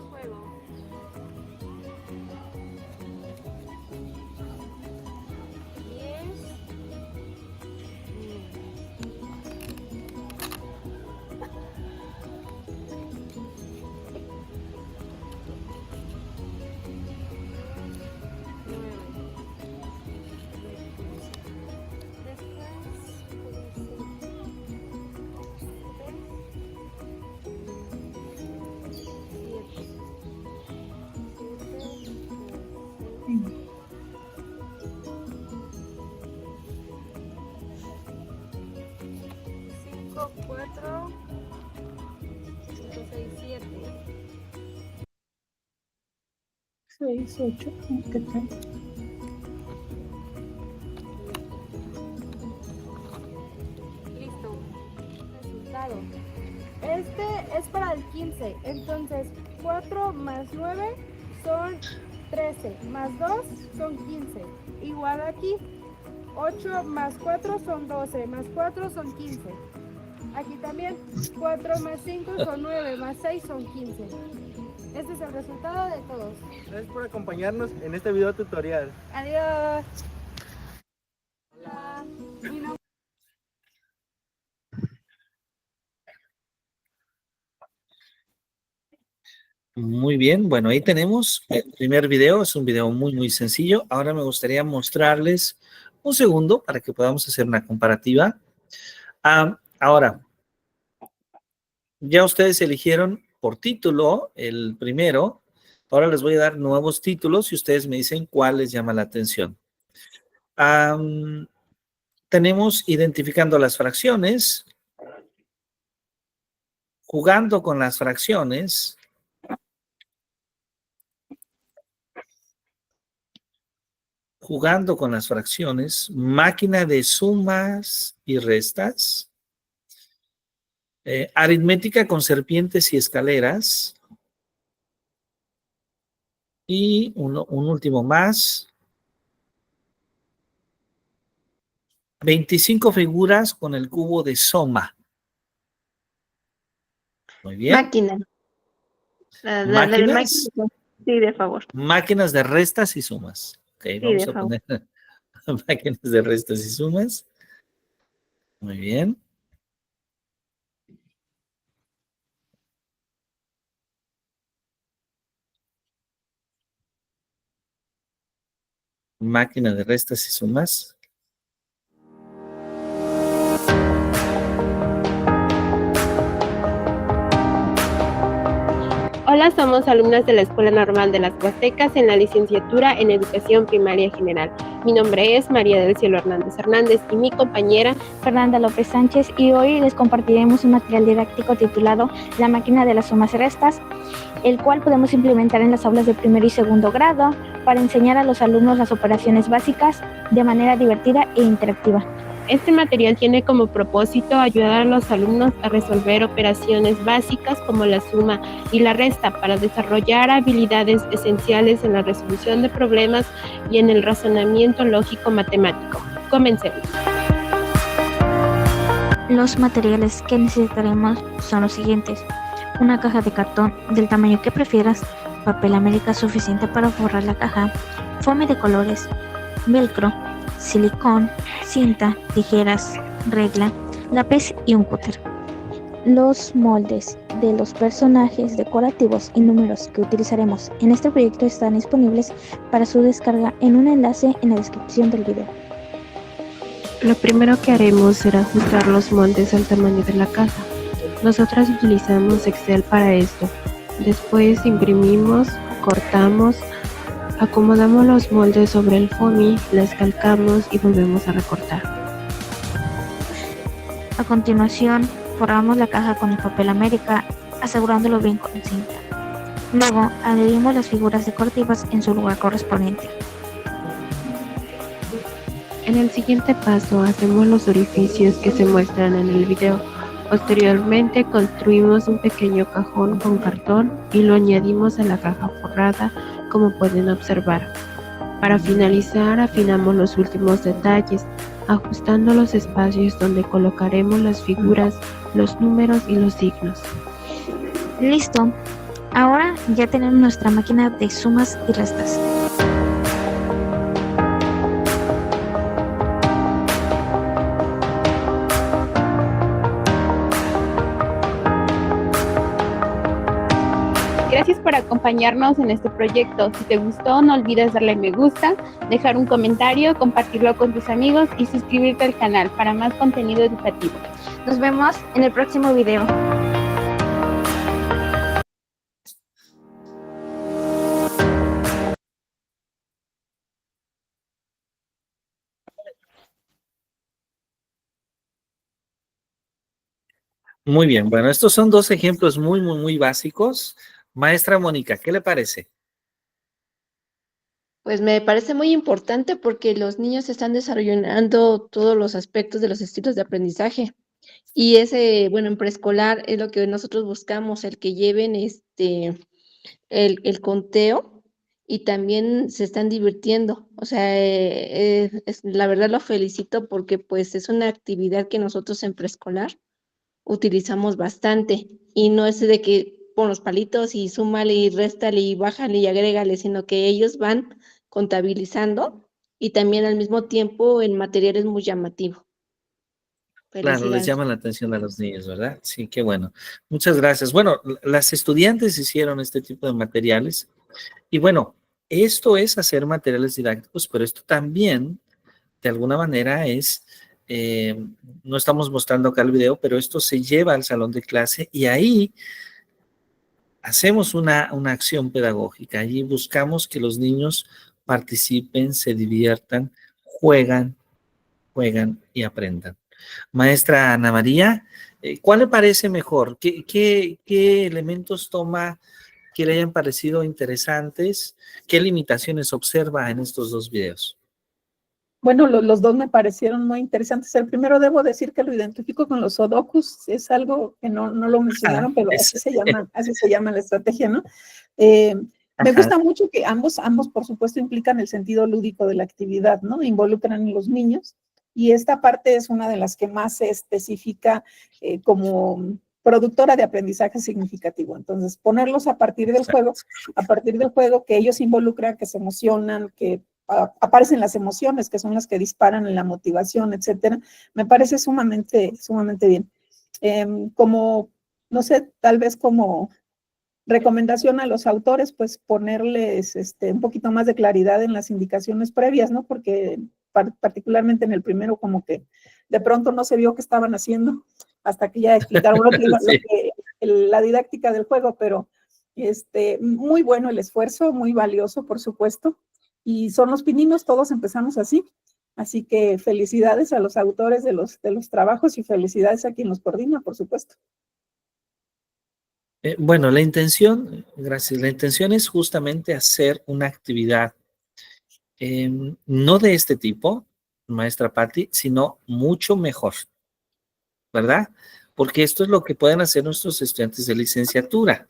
Cuatro, 5, 6, 7. 6, 8, ¿qué tal? Listo. Resultado. Este es para el 15. Entonces, 4 más 9 son 13. Más 2 son 15. Igual aquí. 8 más 4 son 12. Más 4 son 15. Aquí también. 4 más 5 son 9. Más 6 son 15. Este es el resultado de todos. Gracias por acompañarnos en este video tutorial. Adiós. Hola. Mi nombre Muy bien, bueno, ahí tenemos el primer video, es un video muy, muy sencillo. Ahora me gustaría mostrarles un segundo para que podamos hacer una comparativa. Ahora, ya ustedes eligieron por título el primero. Ahora les voy a dar nuevos títulos y ustedes me dicen cuál les llama la atención. Tenemos identificando las fracciones, jugando con las fracciones, máquina de sumas y restas, aritmética con serpientes y escaleras, y un último más, 25 figuras con el cubo de Soma. Muy bien. Máquina. La de Máquinas, máquina. Sí, de favor. máquinas de restas y sumas. Ok, Sí, vamos de a favor. poner máquinas de restas y sumas. Muy bien. Máquina de restas y sumas. Hola, somos alumnas de la Escuela Normal de las Huastecas en la licenciatura en Educación Primaria General. Mi nombre es María del Cielo Hernández Hernández y mi compañera Fernanda López Sánchez, y hoy les compartiremos un material didáctico titulado La máquina de las sumas y restas, el cual podemos implementar en las aulas de primer y segundo grado para enseñar a los alumnos las operaciones básicas de manera divertida e interactiva. Este material tiene como propósito ayudar a los alumnos a resolver operaciones básicas como la suma y la resta para desarrollar habilidades esenciales en la resolución de problemas y en el razonamiento lógico matemático. Comencemos. Los materiales que necesitaremos son los siguientes: una caja de cartón del tamaño que prefieras, papel América suficiente para forrar la caja, foamy de colores, velcro, silicón, cinta, tijeras, regla, lápiz y un cúter. Los moldes de los personajes decorativos y números que utilizaremos en este proyecto están disponibles para su descarga en un enlace en la descripción del video. Lo primero que haremos será ajustar los moldes al tamaño de la caja. Nosotras utilizamos Excel para esto. Después imprimimos, cortamos, acomodamos los moldes sobre el foamy, las calcamos y volvemos a recortar. A continuación, forramos la caja con el papel América, asegurándolo bien con cinta. Luego, adherimos las figuras decorativas en su lugar correspondiente. En el siguiente paso hacemos los orificios que se muestran en el video. Posteriormente construimos un pequeño cajón con cartón y lo añadimos a la caja forrada, como pueden observar. Para finalizar, afinamos los últimos detalles, ajustando los espacios donde colocaremos las figuras, los números y los signos. Listo. Ahora ya tenemos nuestra máquina de sumas y restas. Gracias por acompañarnos en este proyecto. Si te gustó, no olvides darle me gusta, dejar un comentario, compartirlo con tus amigos y suscribirte al canal para más contenido educativo. Nos vemos en el próximo video. Muy bien, bueno, estos son dos ejemplos muy, muy, muy básicos. Maestra Mónica, ¿qué le parece? Pues me parece muy importante porque los niños están desarrollando todos los aspectos de los estilos de aprendizaje. Y ese, bueno, en preescolar es lo que nosotros buscamos, el que lleven el conteo y también se están divirtiendo. O sea, la verdad lo felicito porque pues es una actividad que nosotros en preescolar utilizamos bastante y no es de que pon los palitos y súmale y réstale y bájale y agrégale, sino que ellos van contabilizando y también al mismo tiempo el material es muy llamativo. Claro, les Felicidades. llama la atención a los niños, ¿verdad? Sí, qué bueno. Muchas gracias. Bueno, las estudiantes hicieron este tipo de materiales y bueno, esto es hacer materiales didácticos, pero esto también, de alguna manera, no estamos mostrando acá el video, pero esto se lleva al salón de clase y ahí hacemos una acción pedagógica. Allí buscamos que los niños participen, se diviertan, juegan y aprendan. Maestra Ana María, ¿cuál le parece mejor? ¿Qué elementos toma que le hayan parecido interesantes? ¿Qué limitaciones observa en estos dos videos? Bueno, los dos me parecieron muy interesantes. El primero debo decir que lo identifico con los sudokus, es algo que no lo mencionaron, pero así se llama la estrategia, ¿no? Me gusta mucho que ambos, por supuesto, implican el sentido lúdico de la actividad, ¿no? Involucran a los niños, y esta parte es una de las que más se especifica como productora de aprendizaje significativo. Entonces, ponerlos a partir del juego, que ellos involucran, que se emocionan, que aparecen las emociones, que son las que disparan en la motivación, etcétera, me parece sumamente bien. Como, no sé, tal vez como recomendación a los autores, pues ponerles un poquito más de claridad en las indicaciones previas, ¿no? Porque particularmente en el primero como que de pronto no se vio qué estaban haciendo hasta que ya explicaron la didáctica del juego, pero muy bueno el esfuerzo, muy valioso, por supuesto, y son los pininos, todos empezamos así. Así que felicidades a los autores de los trabajos y felicidades a quien los coordina, por supuesto. Bueno, la intención es justamente hacer una actividad no de este tipo, maestra Patti, sino mucho mejor, ¿verdad? Porque esto es lo que pueden hacer nuestros estudiantes de licenciatura.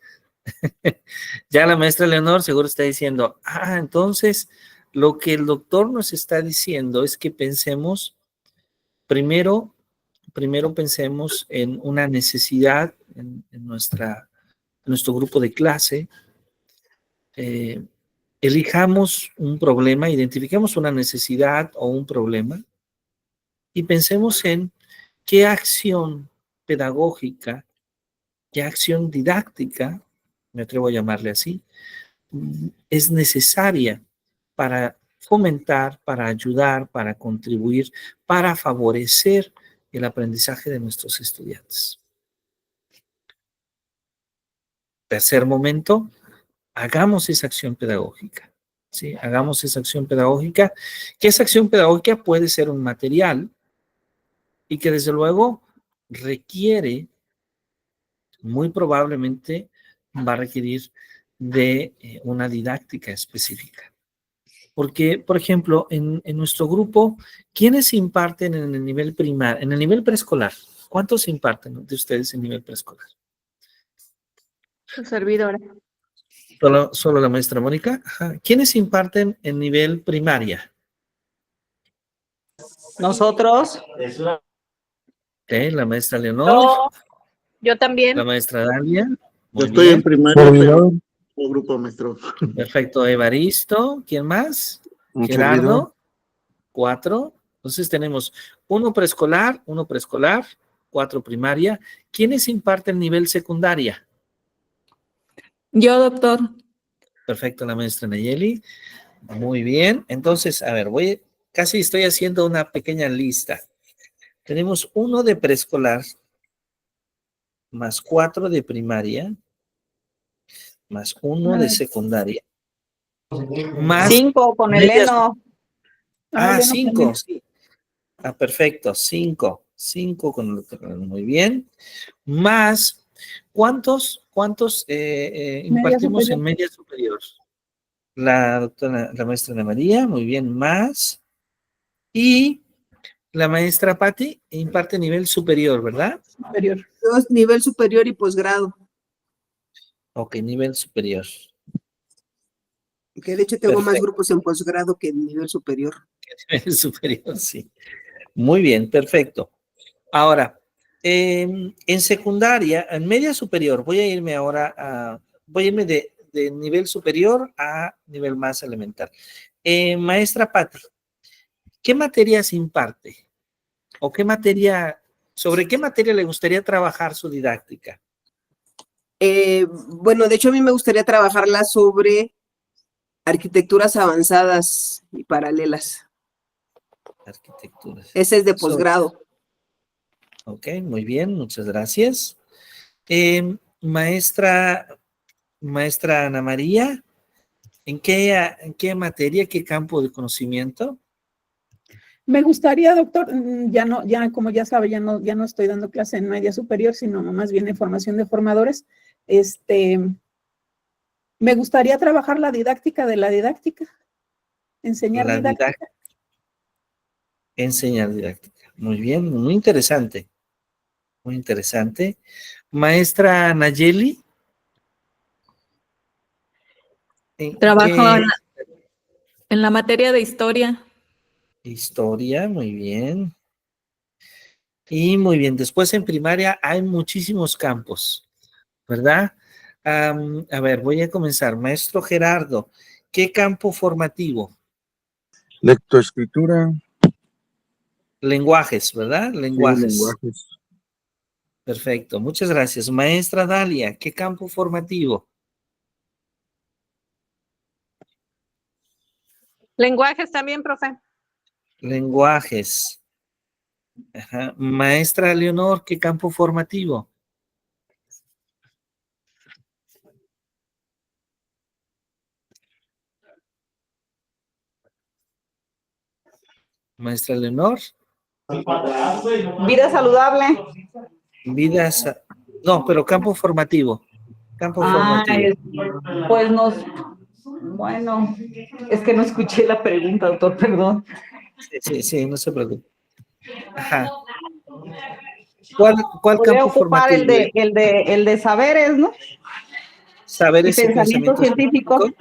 Ya la maestra Leonor seguro está diciendo, entonces lo que el doctor nos está diciendo es que pensemos, primero pensemos en una necesidad en nuestro grupo de clase, elijamos un problema, identifiquemos una necesidad o un problema y pensemos en qué acción pedagógica, qué acción didáctica, me atrevo a llamarle así, es necesaria para fomentar, para ayudar, para contribuir, para favorecer el aprendizaje de nuestros estudiantes. Tercer momento, hagamos esa acción pedagógica. ¿Sí? Hagamos esa acción pedagógica, que esa acción pedagógica puede ser un material y que desde luego requiere, muy probablemente va a requerir de una didáctica específica. Porque, por ejemplo, en nuestro grupo, ¿quiénes imparten en el nivel primario, en el nivel preescolar? ¿Cuántos imparten de ustedes en nivel preescolar? Su servidora. Solo la maestra Mónica. Ajá. ¿Quiénes imparten en nivel primaria? Nosotros. La maestra Leonor. Yo también. La maestra Dalia. Yo estoy en primaria, pero el grupo maestro. Perfecto, Evaristo. ¿Quién más? Un Gerardo. servidor. 4. Entonces tenemos 1 preescolar, 4 primaria. ¿Quiénes imparten nivel secundaria? Yo, doctor. Perfecto, la maestra Nayeli. Muy bien. Entonces, a ver, casi estoy haciendo una pequeña lista. Tenemos 1 de preescolar, más 4 de primaria, más 1 de secundaria, más 5 con el heno. 5, sí. Perfecto, 5. 5 con el doctor, muy bien. Más, ¿cuántos impartimos en media superior? La doctora, la maestra Ana María, muy bien, más. Y la maestra Patti imparte nivel superior, ¿verdad? Superior. Nivel superior y posgrado. Ok, nivel superior. Que de hecho tengo más Perfecto. grupos en posgrado que en nivel superior. Nivel superior, sí. Muy bien, perfecto. Ahora, en secundaria, en media superior, voy a irme de nivel superior a nivel más elemental. Maestra Patti, ¿qué materias imparte? ¿O qué materia ¿Sobre qué materia le gustaría trabajar su didáctica? Bueno, de hecho a mí me gustaría trabajarla sobre arquitecturas avanzadas y paralelas. Arquitecturas. Ese es de posgrado. Ok, muy bien, muchas gracias. Maestra Ana María, ¿en qué materia, qué campo de conocimiento? Me gustaría, doctor, ya como ya sabe, ya no estoy dando clase en media superior, sino más bien en formación de formadores. Me gustaría trabajar la didáctica de la didáctica, enseñar didáctica. Enseñar didáctica. Muy bien, muy interesante. Muy interesante. Maestra Nayeli. Trabajo en la materia de historia. Historia, muy bien. Y muy bien, después en primaria hay muchísimos campos, ¿verdad? A ver, voy a comenzar. Maestro Gerardo, ¿qué campo formativo? Lectoescritura. Lenguajes, ¿verdad? Sí, Lenguajes. lenguajes. Perfecto, muchas gracias. Maestra Dalia, ¿qué campo formativo? Lenguajes también, profe. Lenguajes. Ajá. Maestra Leonor, ¿qué campo formativo? Maestra Leonor. Vida saludable. No, pero campo formativo. Campo formativo. Pues bueno, es que no escuché la pregunta, doctor, perdón. Sí, no se preocupe. Ajá. ¿Cuál Podría campo ocupar formativo? el de saberes, ¿no? Saberes y pensamiento científico.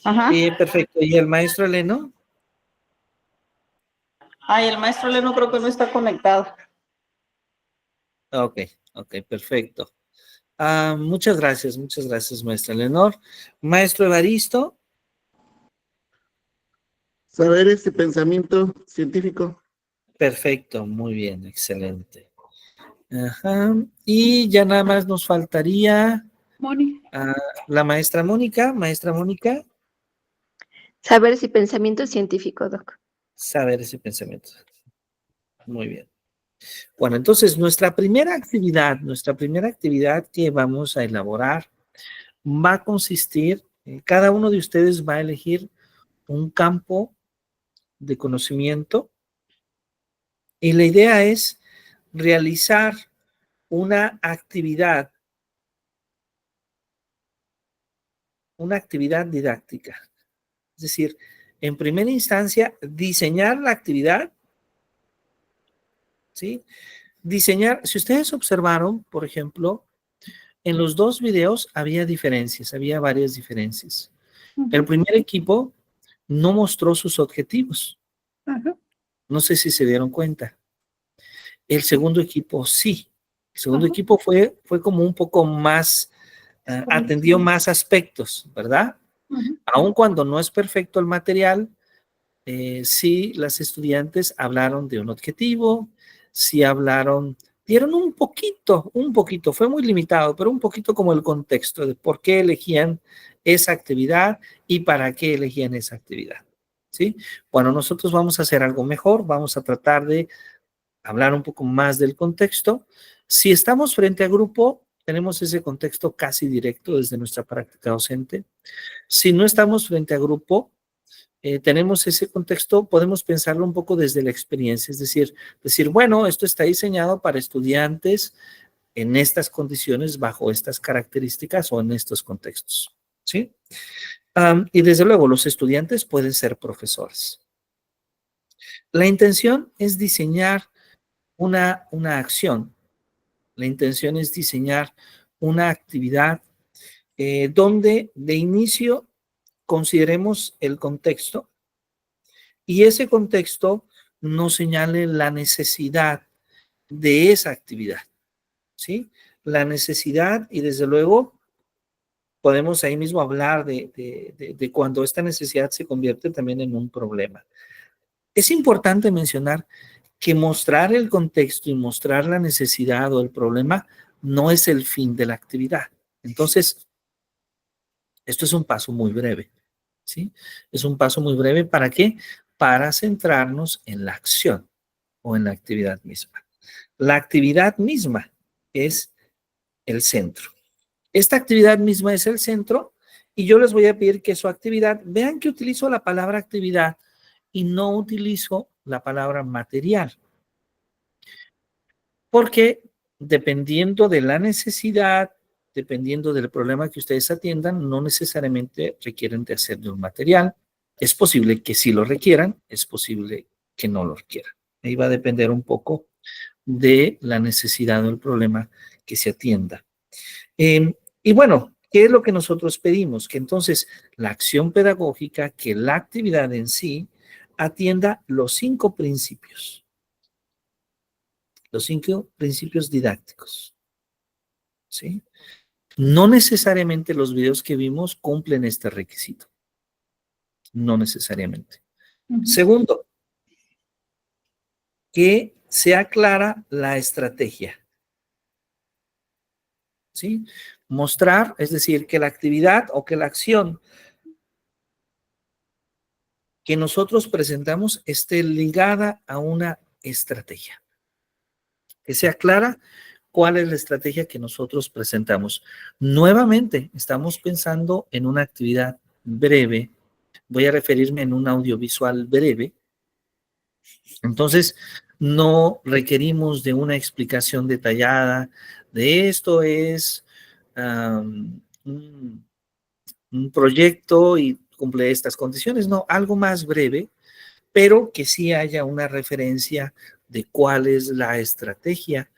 Ajá. Perfecto. ¿Y el maestro Eleno? Ay, el maestro Leno creo que no está conectado. Ok, perfecto. Muchas gracias, maestra Leonor. Maestro Evaristo. Saberes y pensamiento científico. Perfecto, muy bien, excelente. Ajá. Y ya nada más nos faltaría la maestra Mónica. Maestra Mónica. Saberes y pensamiento científico, doc. Saberes y pensamiento. Muy bien. Bueno, entonces nuestra primera actividad que vamos a elaborar va a consistir, cada uno de ustedes va a elegir un campo de conocimiento y la idea es realizar una actividad didáctica. Es decir, en primera instancia, diseñar la actividad, ¿sí? Diseñar, si ustedes observaron, por ejemplo, en los dos videos había varias diferencias. El primer equipo no mostró sus objetivos. No sé si se dieron cuenta. El segundo equipo sí. El segundo equipo fue como un poco más, atendió más aspectos, ¿verdad? Aun cuando no es perfecto el material, sí las estudiantes hablaron de un objetivo, sí dieron un poquito, fue muy limitado, pero un poquito como el contexto de por qué elegían esa actividad y para qué elegían esa actividad, ¿sí? Bueno, nosotros vamos a hacer algo mejor, vamos a tratar de hablar un poco más del contexto. Si estamos frente a grupo, tenemos ese contexto casi directo desde nuestra práctica docente. Si no estamos frente a grupo, tenemos ese contexto, podemos pensarlo un poco desde la experiencia, es decir, bueno, esto está diseñado para estudiantes en estas condiciones, bajo estas características o en estos contextos, ¿sí? Y desde luego, los estudiantes pueden ser profesores. La intención es diseñar una acción. La intención es diseñar una actividad donde de inicio consideremos el contexto y ese contexto nos señale la necesidad de esa actividad, ¿sí? La necesidad y desde luego podemos ahí mismo hablar de cuando esta necesidad se convierte también en un problema. Es importante mencionar que mostrar el contexto y mostrar la necesidad o el problema no es el fin de la actividad. Entonces, esto es un paso muy breve, ¿sí? Es un paso muy breve, ¿para qué? Para centrarnos en la acción o en la actividad misma. La actividad misma es el centro. Esta actividad misma es el centro y yo les voy a pedir que su actividad, vean que utilizo la palabra actividad y no utilizo la palabra material. Porque dependiendo de la necesidad, dependiendo del problema que ustedes atiendan, no necesariamente requieren de hacer de un material. Es posible que sí lo requieran, es posible que no lo requieran. Ahí va a depender un poco de la necesidad o el problema que se atienda. Y bueno, ¿qué es lo que nosotros pedimos? Que entonces la acción pedagógica, que la actividad en sí, atienda los 5 principios. Los 5 principios didácticos. ¿Sí? No necesariamente los videos que vimos cumplen este requisito. No necesariamente. Segundo, que sea clara la estrategia. ¿Sí? Mostrar, es decir, que la actividad o que la acción que nosotros presentamos esté ligada a una estrategia. Que sea clara cuál es la estrategia que nosotros presentamos. Nuevamente, estamos pensando en una actividad breve. Voy a referirme en un audiovisual breve. Entonces, no requerimos de una explicación detallada de esto es un proyecto y cumple estas condiciones. No, algo más breve, pero que sí haya una referencia de cuál es la estrategia,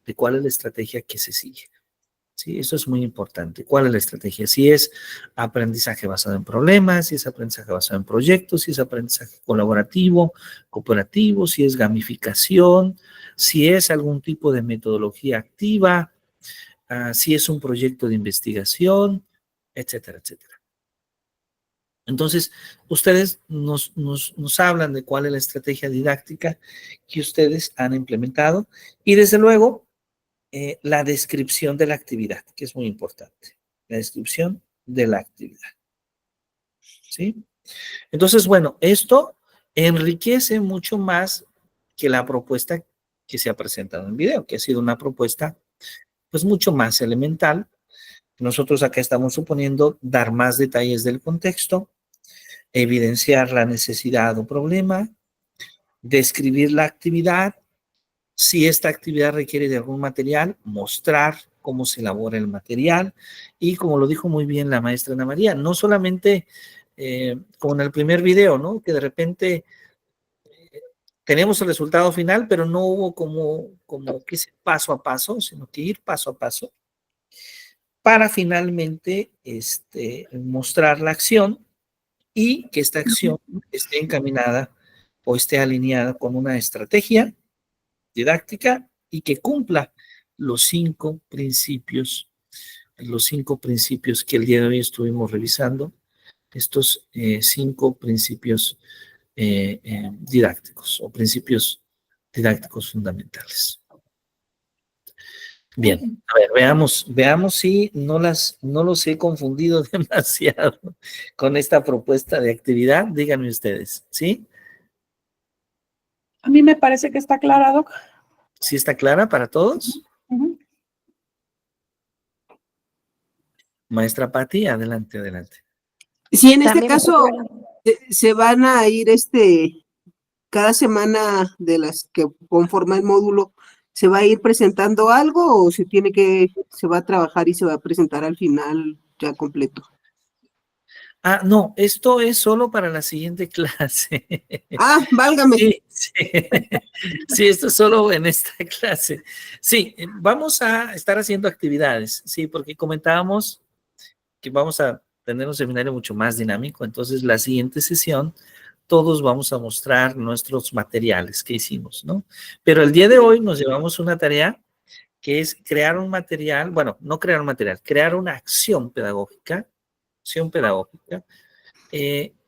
que se sigue. ¿Sí? Eso es muy importante. ¿Cuál es la estrategia? Si es aprendizaje basado en problemas, si es aprendizaje basado en proyectos, si es aprendizaje colaborativo, cooperativo, si es gamificación, si es algún tipo de metodología activa, si es un proyecto de investigación, etcétera, etcétera. Entonces, ustedes nos hablan de cuál es la estrategia didáctica que ustedes han implementado y desde luego la descripción de la actividad, que es muy importante. La descripción de la actividad. ¿Sí? Entonces, bueno, esto enriquece mucho más que la propuesta que se ha presentado en video, que ha sido una propuesta pues mucho más elemental. Nosotros acá estamos suponiendo dar más detalles del contexto, evidenciar la necesidad o problema, describir la actividad, si esta actividad requiere de algún material, mostrar cómo se elabora el material y como lo dijo muy bien la maestra Ana María, no solamente como en el primer video, ¿no? Que de repente tenemos el resultado final, pero no hubo como que ese paso a paso, sino que ir paso a paso para finalmente mostrar la acción y que esta acción esté encaminada o esté alineada con una estrategia didáctica y que cumpla los 5 principios que el día de hoy estuvimos revisando, estos 5 principios didácticos o principios didácticos fundamentales. Bien, a ver, veamos si no los he confundido demasiado con esta propuesta de actividad. Díganme ustedes, ¿sí? A mí me parece que está clara, Doc. ¿Sí está clara para todos? Maestra Pati, adelante. Sí, en este caso se van a ir cada semana de las que conforma el módulo, ¿se va a ir presentando algo o se va a trabajar y se va a presentar al final ya completo? No, esto es solo para la siguiente clase. Válgame. Sí, esto es solo en esta clase. Sí, vamos a estar haciendo actividades, sí, porque comentábamos que vamos a tener un seminario mucho más dinámico, entonces la siguiente sesión todos vamos a mostrar nuestros materiales que hicimos, ¿no? Pero el día de hoy nos llevamos una tarea que es crear un material, bueno, no crear un material, crear una acción pedagógica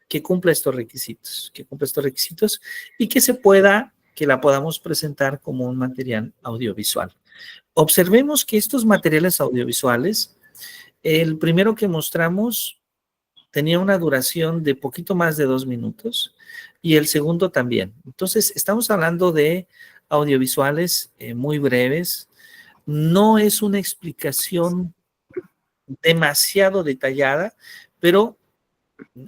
que cumpla estos requisitos y que se pueda que la podamos presentar como un material audiovisual. Observemos que estos materiales audiovisuales, el primero que mostramos tenía una duración de poquito más de 2 minutos y el segundo también. Entonces, estamos hablando de audiovisuales muy breves. No es una explicación demasiado detallada, pero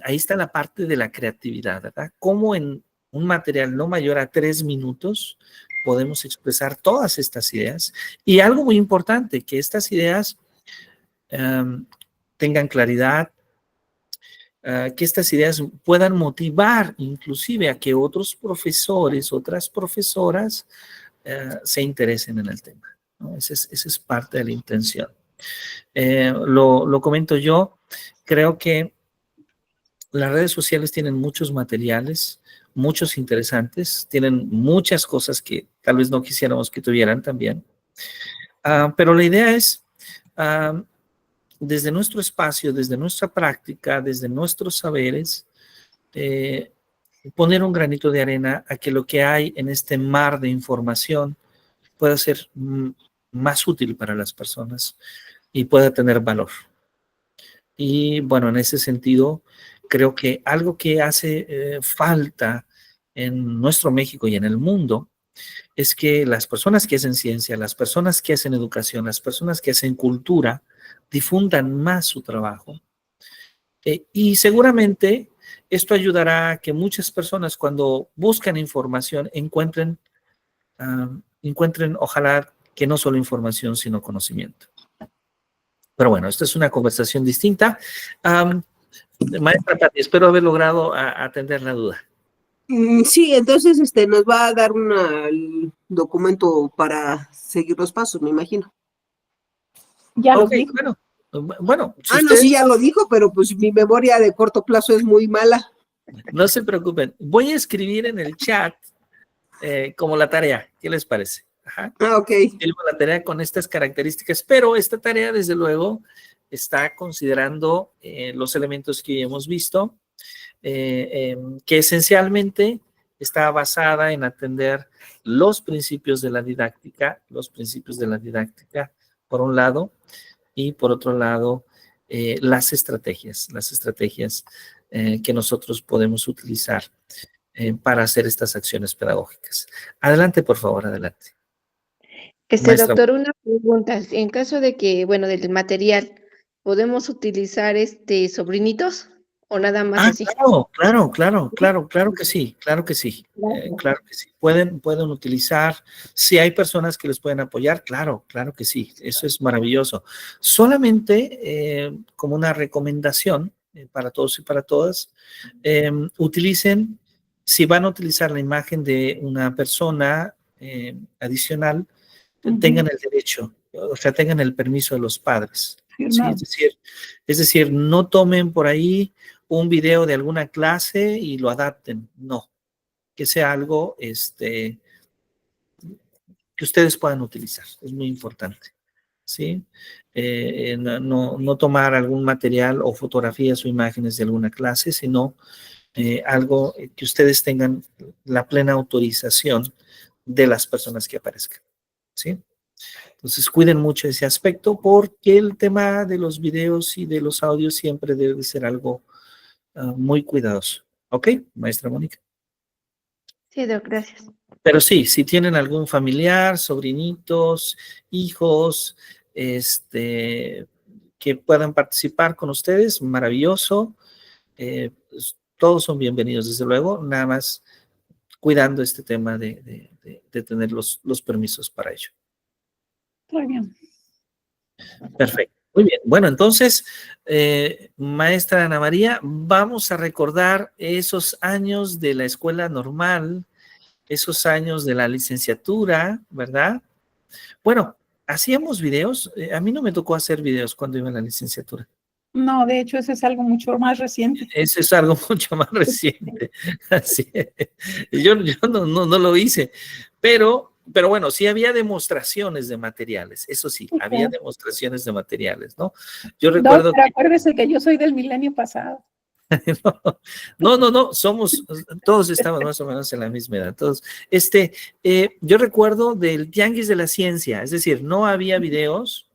ahí está la parte de la creatividad, ¿verdad? Cómo en un material no mayor a 3 minutos podemos expresar todas estas ideas. Y algo muy importante, que estas ideas tengan claridad, que estas ideas puedan motivar inclusive a que otros profesores, otras profesoras se interesen en el tema, ¿no? Esa es parte de la intención. Lo comento yo, creo que las redes sociales tienen muchos materiales, muchos interesantes, tienen muchas cosas que tal vez no quisiéramos que tuvieran también, pero la idea es, desde nuestro espacio, desde nuestra práctica, desde nuestros saberes, poner un granito de arena a que lo que hay en este mar de información pueda ser más útil para las personas y pueda tener valor. Y bueno, en ese sentido, creo que algo que hace falta en nuestro México y en el mundo es que las personas que hacen ciencia, las personas que hacen educación, las personas que hacen cultura, difundan más su trabajo. Y seguramente esto ayudará a que muchas personas cuando buscan información encuentren, ojalá que no solo información, sino conocimiento. Pero bueno, esta es una conversación distinta. Maestra Pati, espero haber logrado atender la duda. Sí, entonces nos va a dar el documento para seguir los pasos, me imagino. Ya lo dijo. Bueno. Si no, sí, ya lo dijo, pero pues mi memoria de corto plazo es muy mala. No se preocupen. Voy a escribir en el chat como la tarea. ¿Qué les parece? Ajá. Ok. Escribo la tarea con estas características, pero esta tarea, desde luego, está considerando los elementos que hemos visto, que esencialmente está basada en atender los principios de la didáctica, por un lado, y por otro lado, las estrategias que nosotros podemos utilizar para hacer estas acciones pedagógicas. Adelante, por favor, adelante. Maestra. Doctor, una pregunta. En caso de que, bueno, del material, ¿podemos utilizar sobrinitos o nada más así? Claro que sí. Claro que sí. Pueden utilizar, si hay personas que les pueden apoyar, claro que sí. Eso es maravilloso. Solamente como una recomendación para todos y para todas, utilicen, si van a utilizar la imagen de una persona adicional, tengan el derecho, o sea, tengan el permiso de los padres. ¿Sí? Es decir, no tomen por ahí un video de alguna clase y lo adapten, no. Que sea algo que ustedes puedan utilizar, es muy importante. ¿Sí? No tomar algún material o fotografías o imágenes de alguna clase, sino algo que ustedes tengan la plena autorización de las personas que aparezcan. ¿Sí? Entonces, cuiden mucho ese aspecto porque el tema de los videos y de los audios siempre debe ser algo muy cuidadoso. ¿Ok, maestra Mónica? Sí, Doc, gracias. Pero sí, si tienen algún familiar, sobrinitos, hijos, que puedan participar con ustedes, maravilloso. Pues, todos son bienvenidos, desde luego, nada más cuidando este tema de tener los permisos para ello. Muy bien. Perfecto. Muy bien. Bueno, entonces, maestra Ana María, vamos a recordar esos años de la escuela normal, esos años de la licenciatura, ¿verdad? Bueno, hacíamos videos. A mí no me tocó hacer videos cuando iba a la licenciatura. No, de hecho, eso es algo mucho más reciente. Eso es algo mucho más reciente. Así es. Yo no lo hice, pero bueno, sí había demostraciones de materiales, eso sí, Okay. había demostraciones de materiales, ¿no? Yo recuerdo pero acuérdese que yo soy del milenio pasado. No, todos estamos más o menos en la misma edad. Todos. Yo recuerdo del Tianguis de la Ciencia, es decir, no había videos,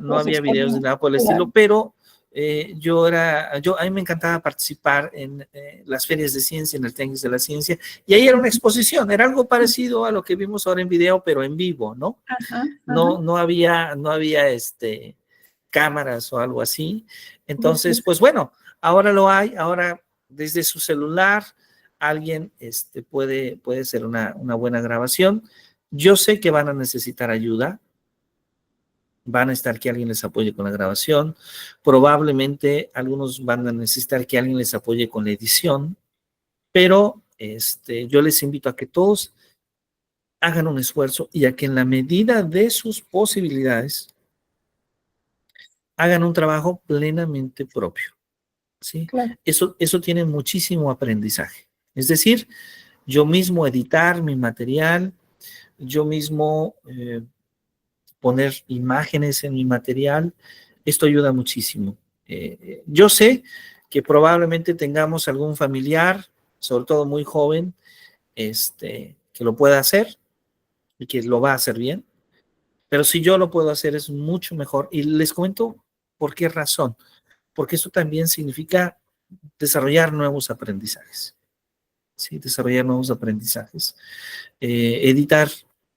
no había videos de nada por el estilo, pero a mí me encantaba participar en las ferias de ciencia, en el Tianguis de la Ciencia, y ahí era una exposición, era algo parecido a lo que vimos ahora en video, pero en vivo, ¿no? No había cámaras o algo así. Entonces, pues bueno, ahora lo hay, ahora desde su celular alguien puede hacer una buena grabación. Yo sé que van a necesitar ayuda, van a necesitar que alguien les apoye con la grabación, probablemente algunos van a necesitar que alguien les apoye con la edición, pero yo les invito a que todos hagan un esfuerzo y a que en la medida de sus posibilidades hagan un trabajo plenamente propio, ¿sí? Claro. Eso tiene muchísimo aprendizaje. Es decir, yo mismo editar mi material, yo mismo poner imágenes en mi material, esto ayuda muchísimo. Yo sé que probablemente tengamos algún familiar, sobre todo muy joven, que lo pueda hacer y que lo va a hacer bien, pero si yo lo puedo hacer es mucho mejor. Y les comento por qué razón. Porque eso también significa desarrollar nuevos aprendizajes. ¿Sí? Desarrollar nuevos aprendizajes. Editar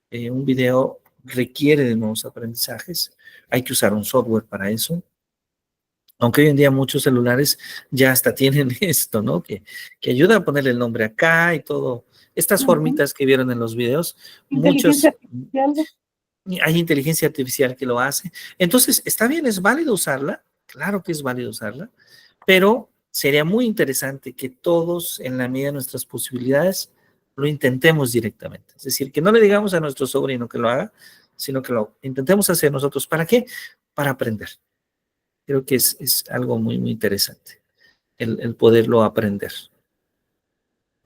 un video requiere de nuevos aprendizajes. Hay que usar un software para eso. Aunque hoy en día muchos celulares ya hasta tienen esto, ¿no? Que ayuda a ponerle el nombre acá y todo. Estas formitas que vieron en los videos, muchos... Hay inteligencia artificial que lo hace. Entonces, está bien, es válido usarla. Claro que es válido usarla, pero sería muy interesante que todos, en la medida de nuestras posibilidades, lo intentemos directamente. Es decir, que no le digamos a nuestro sobrino que lo haga, sino que lo intentemos hacer nosotros. ¿Para qué? Para aprender. Creo que es algo muy, muy interesante, el poderlo aprender,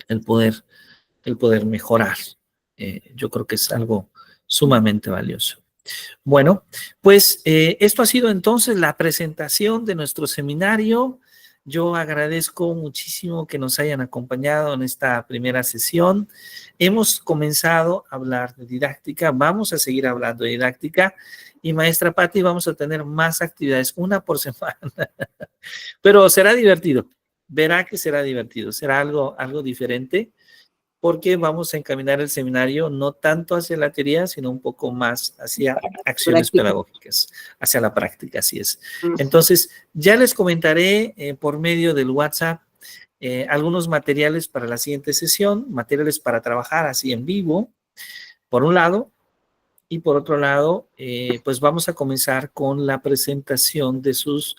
el poder mejorar. Yo creo que es algo sumamente valioso. Bueno, pues esto ha sido entonces la presentación de nuestro seminario. Yo agradezco muchísimo que nos hayan acompañado en esta primera sesión. Hemos comenzado a hablar de didáctica, vamos a seguir hablando de didáctica y maestra Patti, vamos a tener más actividades, una por semana, pero será divertido, verá que será divertido, será algo diferente, porque vamos a encaminar el seminario no tanto hacia la teoría, sino un poco más hacia acciones pedagógicas, hacia la práctica, así es. Entonces, ya les comentaré por medio del WhatsApp algunos materiales para la siguiente sesión, materiales para trabajar así en vivo, por un lado, y por otro lado, pues vamos a comenzar con la presentación de sus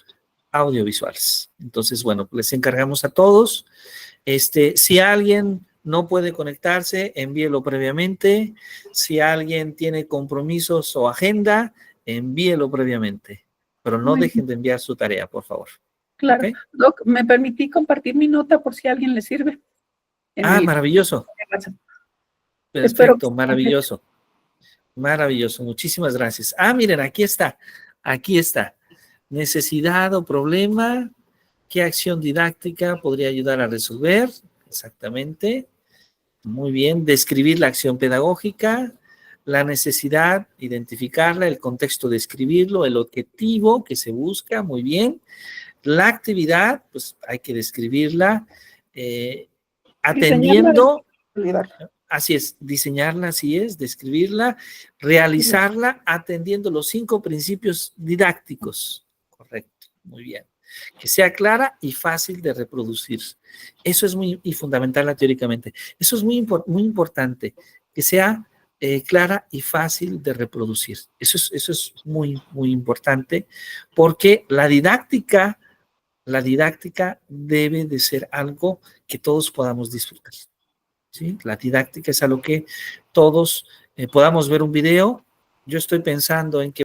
audiovisuales. Entonces, bueno, les encargamos a todos. Si alguien no puede conectarse, envíelo previamente. Si alguien tiene compromisos o agenda, envíelo previamente. Pero no dejen de enviar su tarea, por favor. Claro. ¿Okay? Doc, me permití compartir mi nota por si a alguien le sirve. Maravilloso. Perfecto, maravilloso. Maravilloso, muchísimas gracias. Miren, aquí está. Necesidad o problema, ¿qué acción didáctica podría ayudar a resolver? Exactamente. Muy bien. Describir la acción pedagógica, la necesidad, identificarla, el contexto de escribirlo, el objetivo que se busca, muy bien. La actividad, pues hay que describirla, atendiendo, así es, diseñarla, así es, describirla, realizarla, atendiendo los 5 principios didácticos. Correcto, muy bien. Que sea clara y fácil de reproducir. Eso es muy fundamental teóricamente. Eso es muy importante, que sea clara y fácil de reproducir. Eso es muy, muy importante, porque la didáctica debe de ser algo que todos podamos disfrutar. ¿Sí? La didáctica es algo que todos podamos ver un video. Yo estoy pensando en que